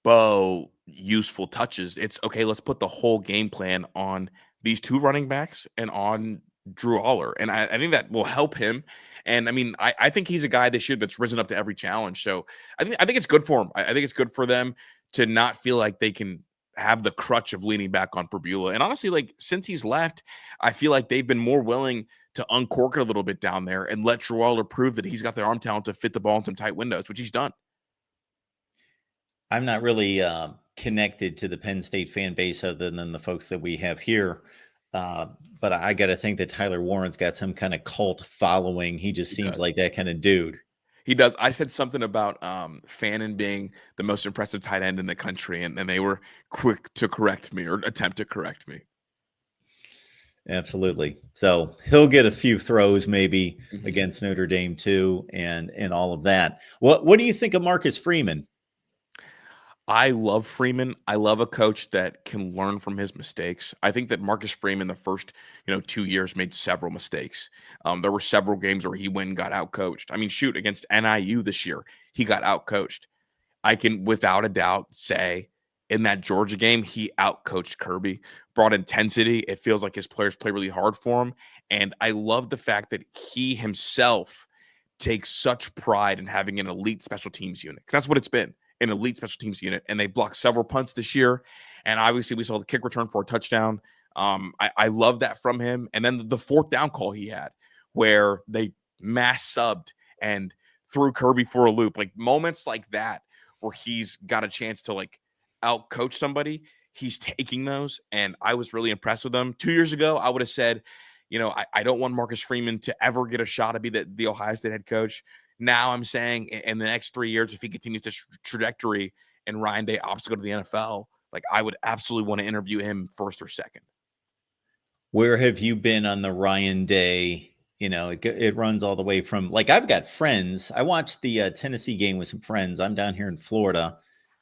Bo useful touches, it's okay, let's put the whole game plan on these 2 running backs and on Drew Aller. And I think that will help him. And I mean, I think he's a guy this year that's risen up to every challenge. So I think it's good for him. I think it's good for them to not feel like they can have the crutch of leaning back on Pribula. And honestly, like since he's left, I feel like they've been more willing to uncork it a little bit down there and let Drew Aller prove that he's got the arm talent to fit the ball in some tight windows, which he's done. I'm not really connected to the Penn State fan base other than the folks that we have here. But I got to think that Tyler Warren's got some kind of cult following. He just seems like that kind of dude. He does. I said something about Fannin being the most impressive tight end in the country, and they were quick to correct me or attempt to correct me. Absolutely. So he'll get a few throws maybe against Notre Dame too, and all of that. What do you think of Marcus Freeman? I love Freeman. I love a coach that can learn from his mistakes. I think that Marcus Freeman, the first 2 years, made several mistakes. There were several games where he went and got outcoached. I mean, shoot, against NIU this year, he got outcoached. I can, without a doubt, say in that Georgia game, he outcoached Kirby, brought intensity. It feels like his players play really hard for him. And I love the fact that he himself takes such pride in having an elite special teams unit, because that's what it's been. An elite special teams unit, and they blocked several punts this year. And obviously we saw the kick return for a touchdown. I love that from him. And then the 4th down call he had where they mass subbed and threw Kirby for a loop, like moments like that where he's got a chance to like out coach somebody. He's taking those. And I was really impressed with them. 2 years ago, I would have said, I don't want Marcus Freeman to ever get a shot to be the Ohio State head coach. Now I'm saying in the next 3 years, if he continues this trajectory and Ryan Day opts to go to the NFL, like I would absolutely want to interview him first or second. Where have you been on the Ryan Day? It runs all the way from, like, I've got friends. I watched the Tennessee game with some friends. I'm down here in Florida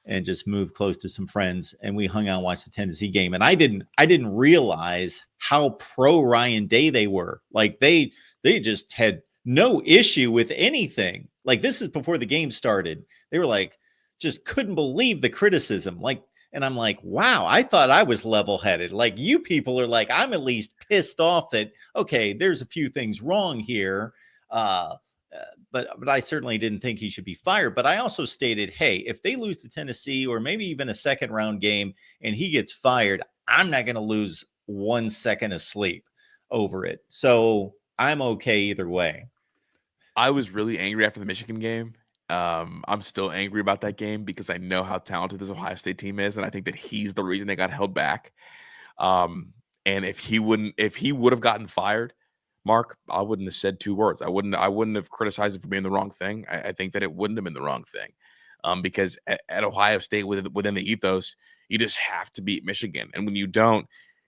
and just moved close to some friends, and we hung out and watched the Tennessee game. And I didn't realize how pro Ryan Day they were. Like they just had no issue with anything. Like, this is before the game started. They were like, just couldn't believe the criticism. Like, and I'm like, wow, I thought I was level-headed. Like, you people are like, I'm at least pissed off that, okay, there's a few things wrong here. But I certainly didn't think he should be fired. But I also stated, hey, if they lose to Tennessee or maybe even a 2nd round game and he gets fired, I'm not going to lose 1 second of sleep over it. So I'm okay either way. I was really angry after the Michigan game. I'm still angry about that game because I know how talented this Ohio State team is, and I think that he's the reason they got held back. And if he would have gotten fired, Mark, I wouldn't have said 2 words. I wouldn't have criticized it for being the wrong thing. I think that it wouldn't have been the wrong thing. Because at Ohio State, within the ethos, you just have to beat Michigan, and when you don't,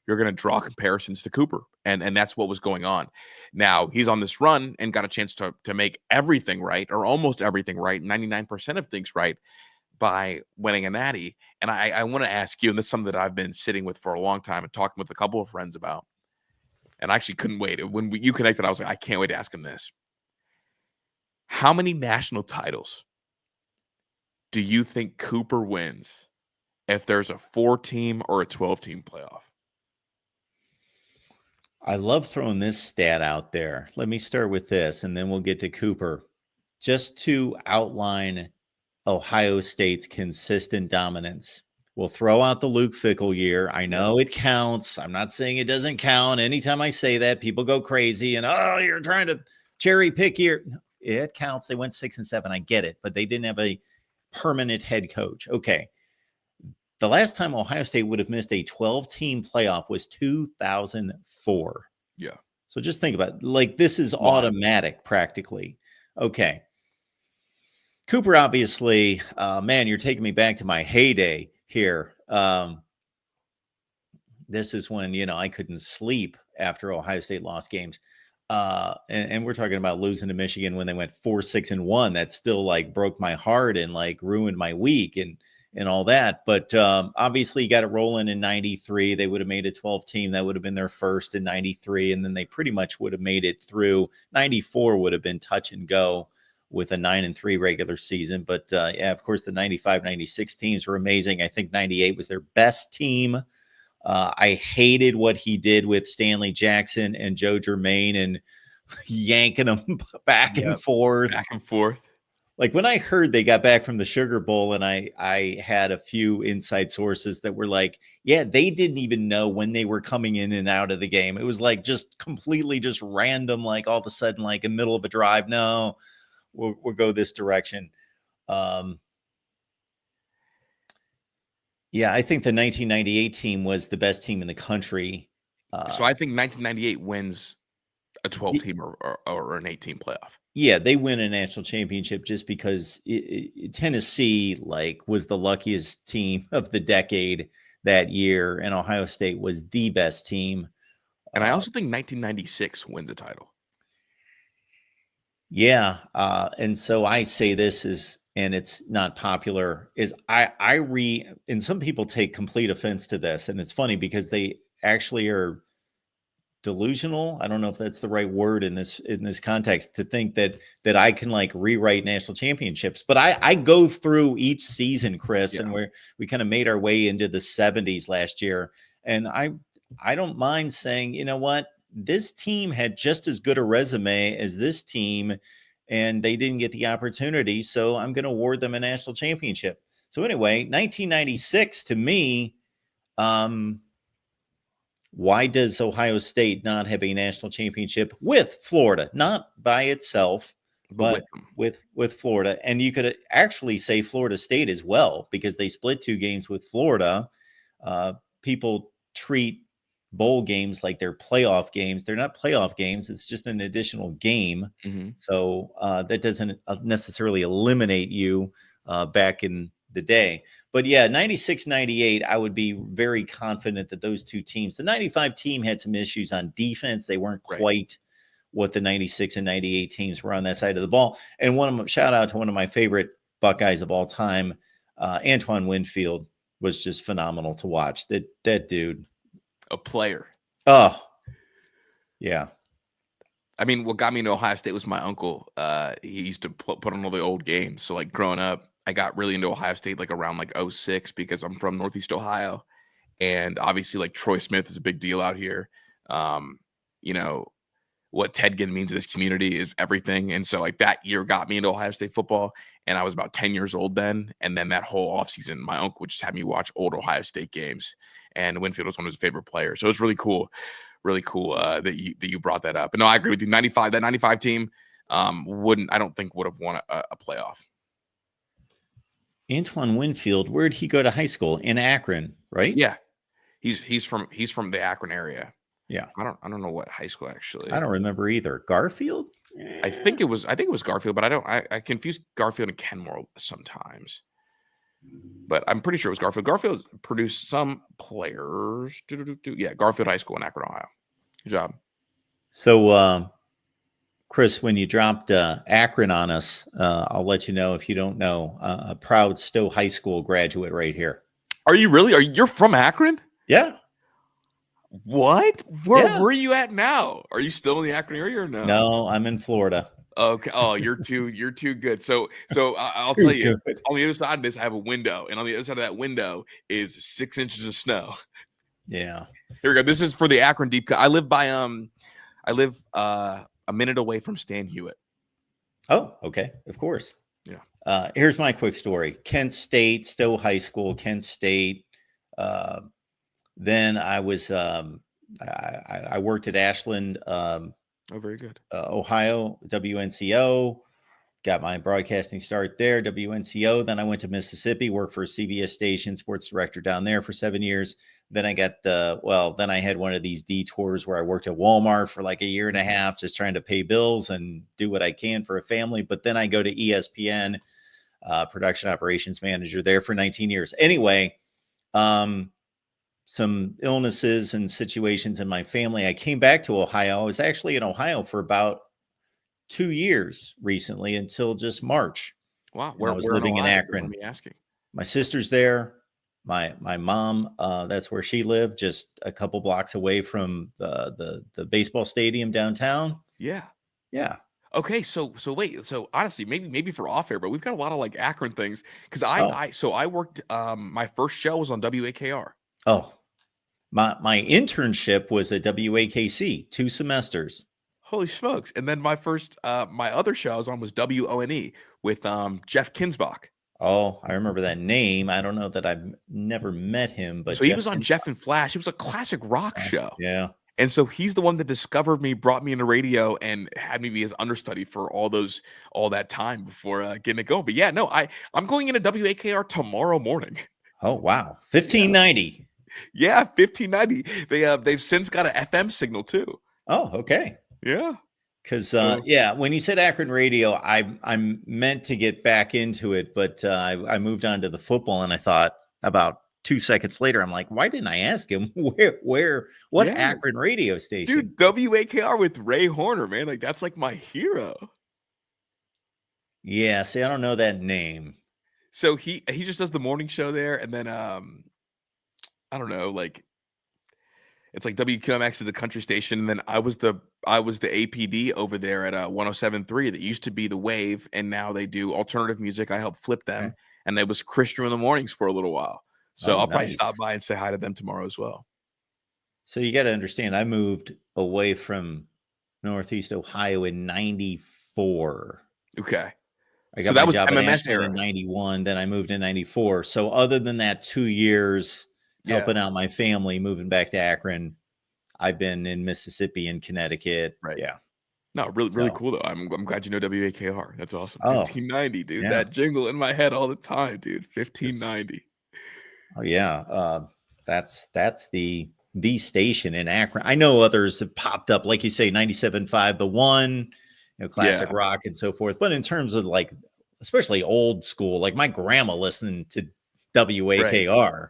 you're going to draw comparisons to Cooper. And that's what was going on. Now he's on this run and got a chance to make everything right, or almost everything right, 99% of things right, by winning a natty. And I want to ask you, and this is something that I've been sitting with for a long time and talking with a couple of friends about, and I actually couldn't wait. When you connected, I was like, I can't wait to ask him this. How many national titles do you think Cooper wins if there's a 4-team or a 12-team playoff? I love throwing this stat out there. Let me start with this, and then we'll get to Cooper. Just to outline Ohio State's consistent dominance. We'll throw out the Luke Fickell year. I know it counts. I'm not saying it doesn't count. Anytime I say that, people go crazy and, oh, you're trying to cherry pick here. It counts. They went 6-7. I get it, but they didn't have a permanent head coach. Okay. The last time Ohio State would have missed a 12-team playoff was 2004. Yeah. So just think about it. Like, this is automatic practically. Okay. Cooper, obviously, man, you're taking me back to my heyday here. This is when, I couldn't sleep after Ohio State lost games. And we're talking about losing to Michigan when they went 4-6-1. That still like broke my heart and like ruined my week and all that. But obviously you got it rolling in 93. They would have made a 12 team. That would have been their first in 93. And then they pretty much would have made it through. 94 would have been touch and go with a 9-3 regular season. But yeah, of course, the 95, 96 teams were amazing. I think 98 was their best team. I hated what he did with Stanley Jackson and Joe Germain and yanking them back and forth. Like when I heard they got back from the Sugar Bowl, and I had a few inside sources that were like, yeah, they didn't even know when they were coming in and out of the game. It was like just completely just random, like all of a sudden, like in the middle of a drive. No, we'll go this direction. Yeah, I think the 1998 team was the best team in the country. So I think 1998 wins a 12 team or an 8-team playoff. Yeah, they win a national championship just because Tennessee was the luckiest team of the decade that year, and Ohio State was the best team. And I also think 1996 wins a title. Yeah, and so I say this is, and it's not popular, is and some people take complete offense to this, and it's funny because they actually are delusional. I don't know if that's the right word in this context, to think that I can rewrite national championships. But I go through each season, Kris, and we kind of made our way into the 70s last year, and I don't mind saying, you know what, this team had just as good a resume as this team, and they didn't get the opportunity. So I'm going to award them a national championship. So anyway, 1996 to me, why does Ohio State not have a national championship with Florida? Not by itself, but with Florida. And you could actually say Florida State as well, because they split 2 games with Florida. People treat bowl games like they're playoff games. They're not playoff games. It's just an additional game. Mm-hmm. So that doesn't necessarily eliminate you back in the day. But yeah, 96, 98, I would be very confident that those two teams, the 95 team had some issues on defense. They weren't quite what the 96 and 98 teams were on that side of the ball. And shout out to one of my favorite Buckeyes of all time, Antoine Winfield, was just phenomenal to watch. That dude. A player. Oh, yeah. I mean, what got me into Ohio State was my uncle. He used to put on all the old games. So growing up, I got really into Ohio State around 06, because I'm from Northeast Ohio, and obviously Troy Smith is a big deal out here. What Ted Ginn means to this community is everything. And so that year got me into Ohio State football, and I was about 10 years old then. And then that whole offseason, my uncle just had me watch old Ohio State games, and Winfield was one of his favorite players. So it was really cool that you brought that up. And no, I agree with you. That 95 team I don't think would have won a playoff. Antoine Winfield, where'd he go to high school? In Akron, right? Yeah. He's from the Akron area. Yeah. I don't know what high school actually. I don't remember either. Garfield? I think it was Garfield, but I confuse Garfield and Kenmore sometimes. But I'm pretty sure it was Garfield. Garfield produced some players. Yeah, Garfield High School in Akron, Ohio. Good job. So, Kris, when you dropped Akron on us, I'll let you know, if you don't know, a proud Stowe High School graduate right here. Are you really? You're from Akron? Yeah. What? Where are you at now? Are you still in the Akron area or no? No, I'm in Florida. Okay. Oh, you're too good. So I'll tell you, on the other side of this, I have a window, and on the other side of that window is 6 inches of snow. Yeah. Here we go. This is for the Akron deep cut. I live a minute away from Stan Hewitt. Oh, okay. Of course. Here's my quick story. Kent State, Stowe High School, Kent State. Then I was I worked at Ashland, very good. Ohio, WNCO. Got my broadcasting start there, WNCO. Then I went to Mississippi, worked for a CBS station, sports director down there for 7 years. Then I got then I had one of these detours where I worked at Walmart for like a year and a half, just trying to pay bills and do what I can for a family. But then I go to ESPN, production operations manager there for 19 years. Anyway, some illnesses and situations in my family. I came back to Ohio. I was actually in Ohio for about 2 years recently until just March. Wow. I was living in Akron. Me asking. My sister's there. My mom, that's where she lived, just a couple blocks away from the baseball stadium downtown. Yeah. Yeah. Okay, so wait, so honestly, maybe for off air, but we've got a lot of like Akron things because I worked. My first show was on WAKR. Oh, my internship was at WAKC, 2 semesters. Holy smokes! And then my other show I was on was WONE with Jeff Kinsbach. Oh, I remember that name. I don't know that I've never met him, but so he was on Jeff and Flash. It was a classic rock show. Yeah. And so he's the one that discovered me, brought me into radio, and had me be his understudy for all that time before getting it going. But yeah, no, I'm going into WAKR tomorrow morning. Oh wow, 1590. Yeah, 1590. They've since got an FM signal too. Oh, okay. Yeah. Because when you said Akron radio, I'm meant to get back into it, but I moved on to the football, and I thought about 2 seconds later, I'm like, why didn't I ask him what Akron radio station? Dude, WAKR with Ray Horner, man. Like that's like my hero. Yeah, see, I don't know that name. So he just does the morning show there, and then I don't know, like it's like WQMX is the country station, and then I was the APD over there at 107.3 that used to be the Wave, and now they do alternative music. I helped flip them, okay. And it was Kris in the mornings for a little while. So I'll probably stop by and say hi to them tomorrow as well. So you got to understand, I moved away from Northeast Ohio in 94. Okay. I got my job in Ashland in 91. Then I moved in 94. So other than that 2 years helping out my family, moving back to Akron, I've been in Mississippi and Connecticut. Right. Yeah. No, really cool though. I'm glad you know WAKR. That's awesome. 1590, dude. Yeah. That jingle in my head all the time, dude. 1590. Oh yeah. That's the station in Akron. I know others have popped up, like you say, 97.5, the one, classic rock and so forth. But in terms of like, especially old school, like my grandma listening to WAKR. Right.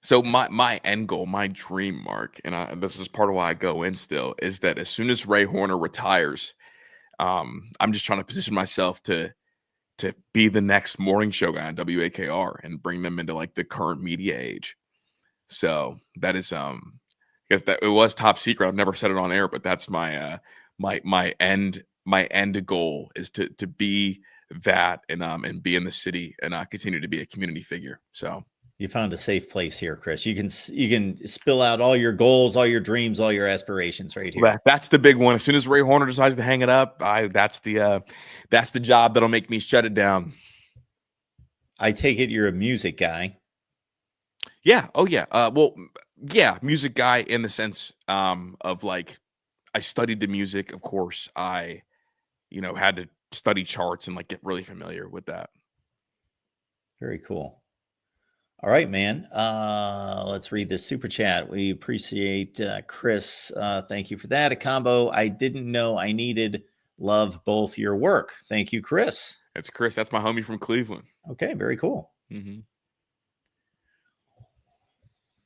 So my end goal, my dream, Mark, and this is part of why I go in still, is that as soon as Ray Horner retires, I'm just trying to position myself to be the next morning show guy on WAKR and bring them into like the current media age. So that is because that it was top secret. I've never said it on air, but that's my my end goal is to be that and be in the city and continue to be a community figure. So you found a safe place here, Kris. You can spill out all your goals, all your dreams, all your aspirations right here. That's the big one. As soon as Ray Horner decides to hang it up, that's the job that'll make me shut it down. I take it you're a music guy. Yeah. Oh yeah. Music guy in the sense of like I studied the music. Of course, I had to study charts and like get really familiar with that. Very cool. All right, man. Let's read this super chat. We appreciate Kris. Thank you for that. A combo I didn't know I needed. Love both your work. Thank you, Kris. That's Kris. That's my homie from Cleveland. Okay, very cool. Mm-hmm.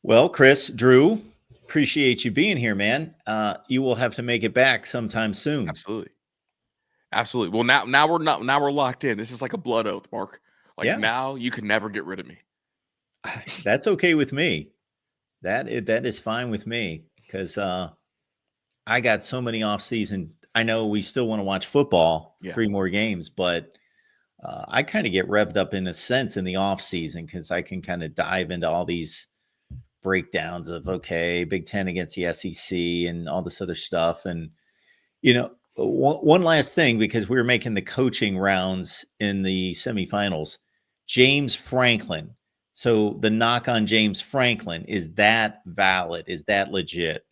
Well, Kris, Drew, appreciate you being here, man. You will have to make it back sometime soon. Absolutely. Well, now we're locked in. This is like a blood oath, Mark. Now you can never get rid of me. That's okay with me. That is fine with me because I got so many off season. I know we still want to watch football, 3 more games, but I kind of get revved up in a sense in the off season because I can kind of dive into all these breakdowns of Big Ten against the SEC and all this other stuff. And one last thing, because we were making the coaching rounds in the semifinals. James Franklin. So the knock on James Franklin, is that valid? Is that legit?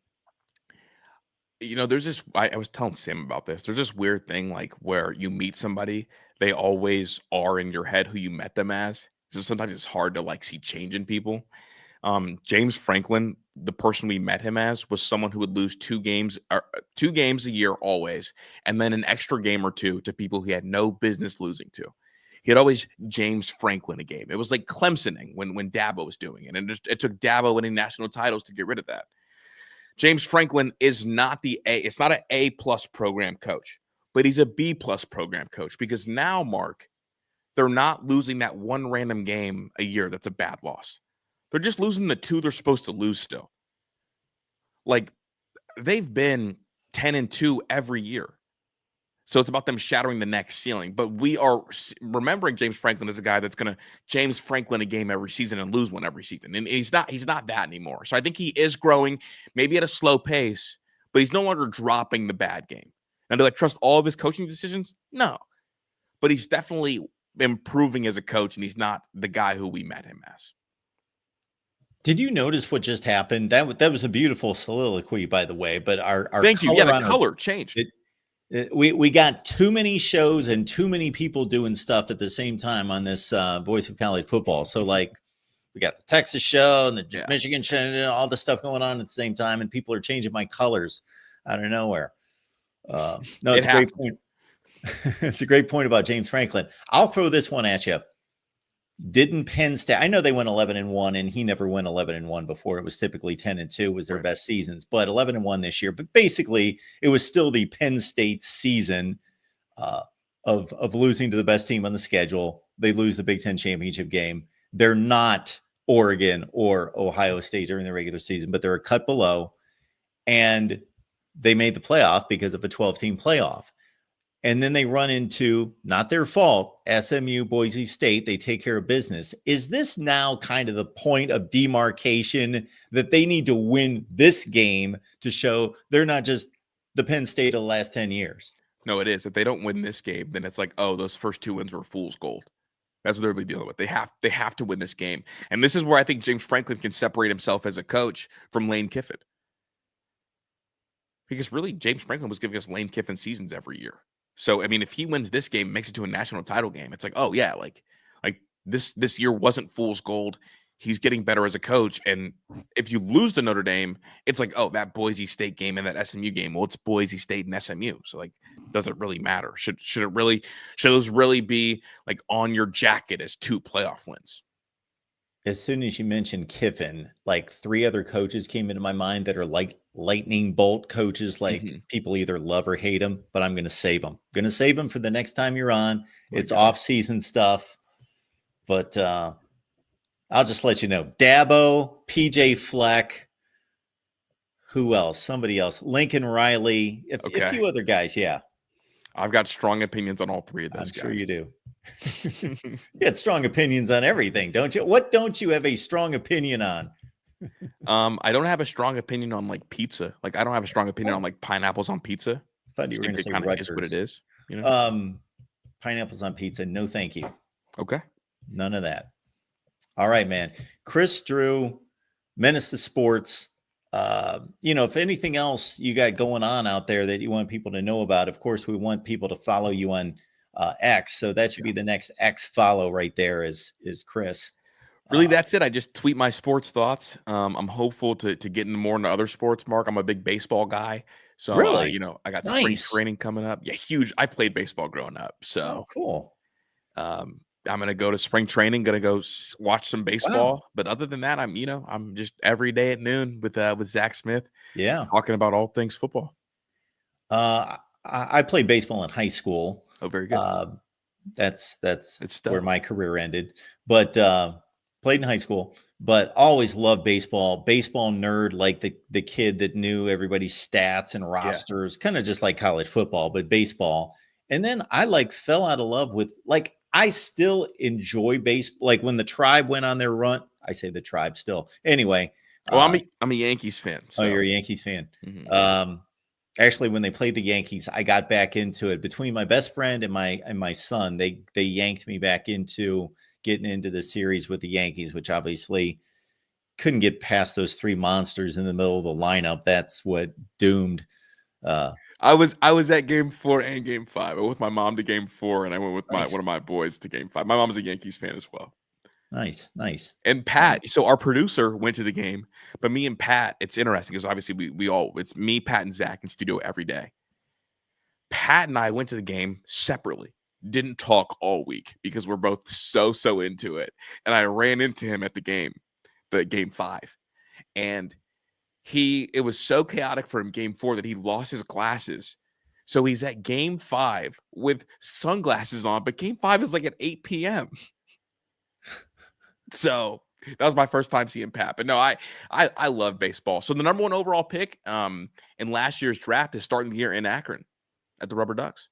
There's this, I was telling Sam about this. There's this weird thing like where you meet somebody, they always are in your head who you met them as. So sometimes it's hard to like see change in people. James Franklin, the person we met him as, was someone who would lose 2 games a year always, and then an extra game or two to people he had no business losing to. He had always James Franklin a game. It was like Clemsoning when Dabo was doing it, and it took Dabo winning national titles to get rid of that. James Franklin is not it's not an A+ program coach, but he's a B+ program coach, because now, Mark, they're not losing that one random game a year that's a bad loss. They're just losing the 2 they're supposed to lose still. Like, they've been 10-2 every year. So it's about them shattering the next ceiling. But we are remembering James Franklin as a guy that's going to James Franklin a game every season and lose one every season. And he's not that anymore. So I think he is growing, maybe at a slow pace, but he's no longer dropping the bad game. Now, do I trust all of his coaching decisions? No. But he's definitely improving as a coach, and he's not the guy who we met him as. Did you notice what just happened? That was a beautiful soliloquy, by the way. But our thank you. Yeah, the color changed. We got too many shows and too many people doing stuff at the same time on this Voice of College Football. So, like, we got the Texas show and the Michigan show and all the stuff going on at the same time, and people are changing my colors out of nowhere. No, it's a great point. It's a great point about James Franklin. I'll throw this one at you. Didn't Penn State? I know they went 11-1, and he never went 11-1 before. It was typically 10-2 was their best seasons, but 11-1 this year. But basically, it was still the Penn State season of losing to the best team on the schedule. They lose the Big Ten championship game. They're not Oregon or Ohio State during the regular season, but they're a cut below, and they made the playoff because of a 12-team playoff. And then they run into, not their fault, SMU, Boise State. They take care of business. Is this now kind of the point of demarcation that they need to win this game to show they're not just the Penn State of the last 10 years? No, it is. If they don't win this game, then it's like, oh, those first 2 wins were fool's gold. That's what they'll be dealing with. They have to win this game. And this is where I think James Franklin can separate himself as a coach from Lane Kiffin. Because really, James Franklin was giving us Lane Kiffin seasons every year. So, I mean, if he wins this game, makes it to a national title game, it's like, oh, yeah, like this year wasn't fool's gold. He's getting better as a coach. And if you lose to Notre Dame, it's like, oh, that Boise State game and that SMU game, well, it's Boise State and SMU. So, like, does it really matter? Should those really be, like, on your jacket as 2 playoff wins? As soon as you mentioned Kiffin, like 3 other coaches came into my mind that are like lightning bolt coaches. Like people either love or hate them, but I'm going to save them. I'm going to save them for the next time you're on. It's off-season stuff, but I'll just let you know. Dabo, PJ Fleck, who else? Somebody else. Lincoln Riley, a few other guys. Yeah, I've got strong opinions on all 3 of those guys. I'm sure you do. You had strong opinions on everything, don't you? What don't you have a strong opinion on? I don't have a strong opinion on like pizza. Like I don't have a strong opinion on like pineapples on pizza. I thought you were going to say Rutgers. Is what it is. You know? Pineapples on pizza. No, thank you. Okay. None of that. All right, man. Kris, Drew, Menace to Sports. If anything else you got going on out there that you want people to know about, of course, we want people to follow you on X. So that should be the next X follow right there is Kris. Really, that's it. I just tweet my sports thoughts. I'm hopeful to get more into other sports, Mark. I'm a big baseball guy. So, really? I got spring training coming up. Yeah, huge. I played baseball growing up. So cool. I'm going to go to spring training, going to go watch some baseball. Wow. But other than that, I'm just every day at noon with Zach Smith. Yeah. Talking about all things football. I played baseball in high school. Oh, very good. That's where my career ended, but played in high school, but always loved baseball nerd, like the kid that knew everybody's stats and rosters, kind of just like college football, but baseball. And then I fell out of love with I still enjoy baseball. Like when the Tribe went on their run, I say the Tribe still. Anyway. Well, I'm a Yankees fan. So. Oh, you're a Yankees fan. Mm-hmm. actually, when they played the Yankees, I got back into it. Between my best friend and my son, they yanked me back into getting into the series with the Yankees, which obviously couldn't get past those three monsters in the middle of the lineup. That's what doomed. I was at game 4 and game 5. I went with my mom to game 4, and I went with Nice. one of my boys to game 5. My mom's a Yankees fan as well. Nice. And Pat, so our producer went to the game, but me and Pat, it's interesting because obviously it's me, Pat, and Zach in studio every day. Pat and I went to the game separately, didn't talk all week because we're both so into it. And I ran into him at the game 5. And it was so chaotic for him game 4 that he lost his glasses. So he's at game 5 with sunglasses on, but game 5 is like at 8 p.m. So that was my first time seeing Pat. But no, I love baseball. So the number 1 overall pick in last year's draft is starting the year in Akron at the Rubber Ducks.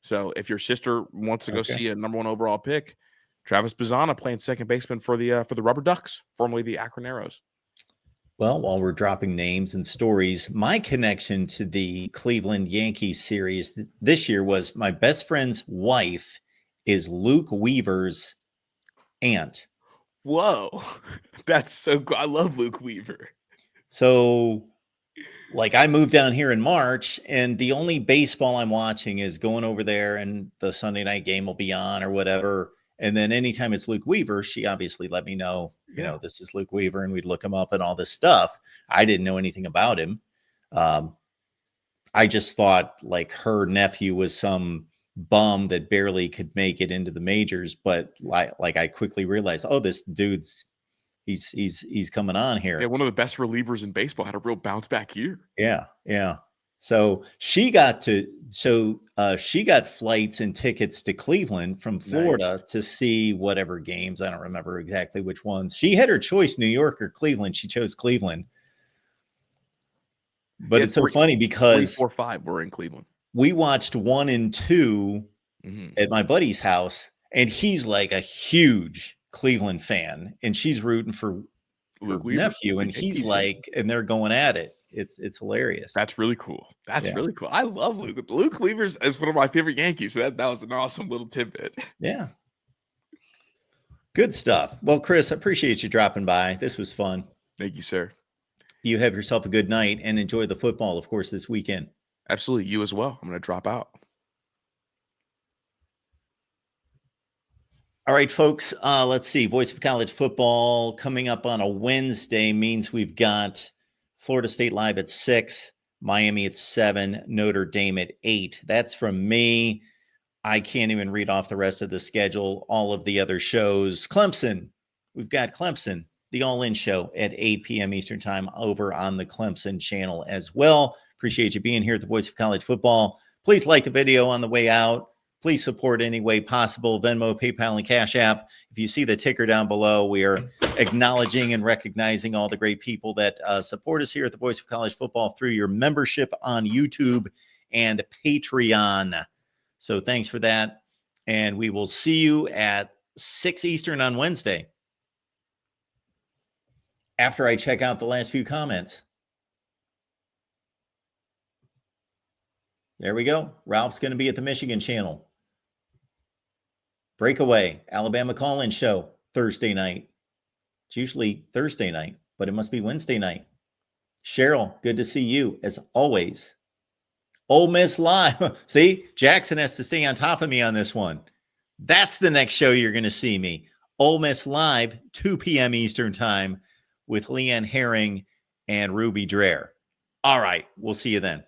So if your sister wants to go see a number 1 overall pick, Travis Bazzana playing second baseman for the Rubber Ducks, formerly the Akron Arrows. Well, while we're dropping names and stories, my connection to the Cleveland Yankees series this year was my best friend's wife is Luke Weaver's aunt. Whoa, that's so cool. I love Luke Weaver. So, like, I moved down here in March, and the only baseball I'm watching is going over there, and the Sunday night game will be on or whatever. And then anytime it's Luke Weaver, she obviously let me know, you know, this is Luke Weaver, and we'd look him up and all this stuff. I didn't know anything about him. I just thought like her nephew was some bum that barely could make it into the majors. But like I quickly realized, oh, this dude's he's coming on here. Yeah, one of the best relievers in baseball, had a real bounce back year. Yeah. So she got flights and tickets to Cleveland from Florida to see whatever games. I don't remember exactly which ones. She had her choice, New York or Cleveland. She chose Cleveland. But it's so funny because 3, 4, 5 were in Cleveland. We watched 1 and 2 at my buddy's house, and he's like a huge Cleveland fan, and she's rooting for her nephew, and he's like, and they're going at it. It's hilarious. That's really cool. Really cool. I love Luke. Luke Weaver is one of my favorite Yankees. So that was an awesome little tidbit. Yeah. Good stuff. Well, Kris, I appreciate you dropping by. This was fun. Thank you, sir. You have yourself a good night and enjoy the football, of course, this weekend. Absolutely. You as well. I'm going to drop out. All right, folks. Let's see. Voice of College Football coming up on a Wednesday means we've got Florida State live at 6, Miami at 7, Notre Dame at 8. That's from me. I can't even read off the rest of the schedule. All of the other shows. Clemson. We've got Clemson, the All-In Show at 8 p.m. Eastern Time over on the Clemson channel as well. Appreciate you being here at the Voice of College Football. Please like the video on the way out. Please support any way possible. Venmo, PayPal, and Cash App. If you see the ticker down below, we are acknowledging and recognizing all the great people that support us here at the Voice of College Football through your membership on YouTube and Patreon. So thanks for that. And we will see you at 6 Eastern on Wednesday after I check out the last few comments. There we go. Ralph's going to be at the Michigan channel. Breakaway, Alabama call-in show, Thursday night. It's usually Thursday night, but it must be Wednesday night. Cheryl, good to see you, as always. Ole Miss Live. See, Jackson has to stay on top of me on this one. That's the next show you're going to see me. Ole Miss Live, 2 p.m. Eastern Time with Leanne Herring and Ruby Dreher. All right, we'll see you then.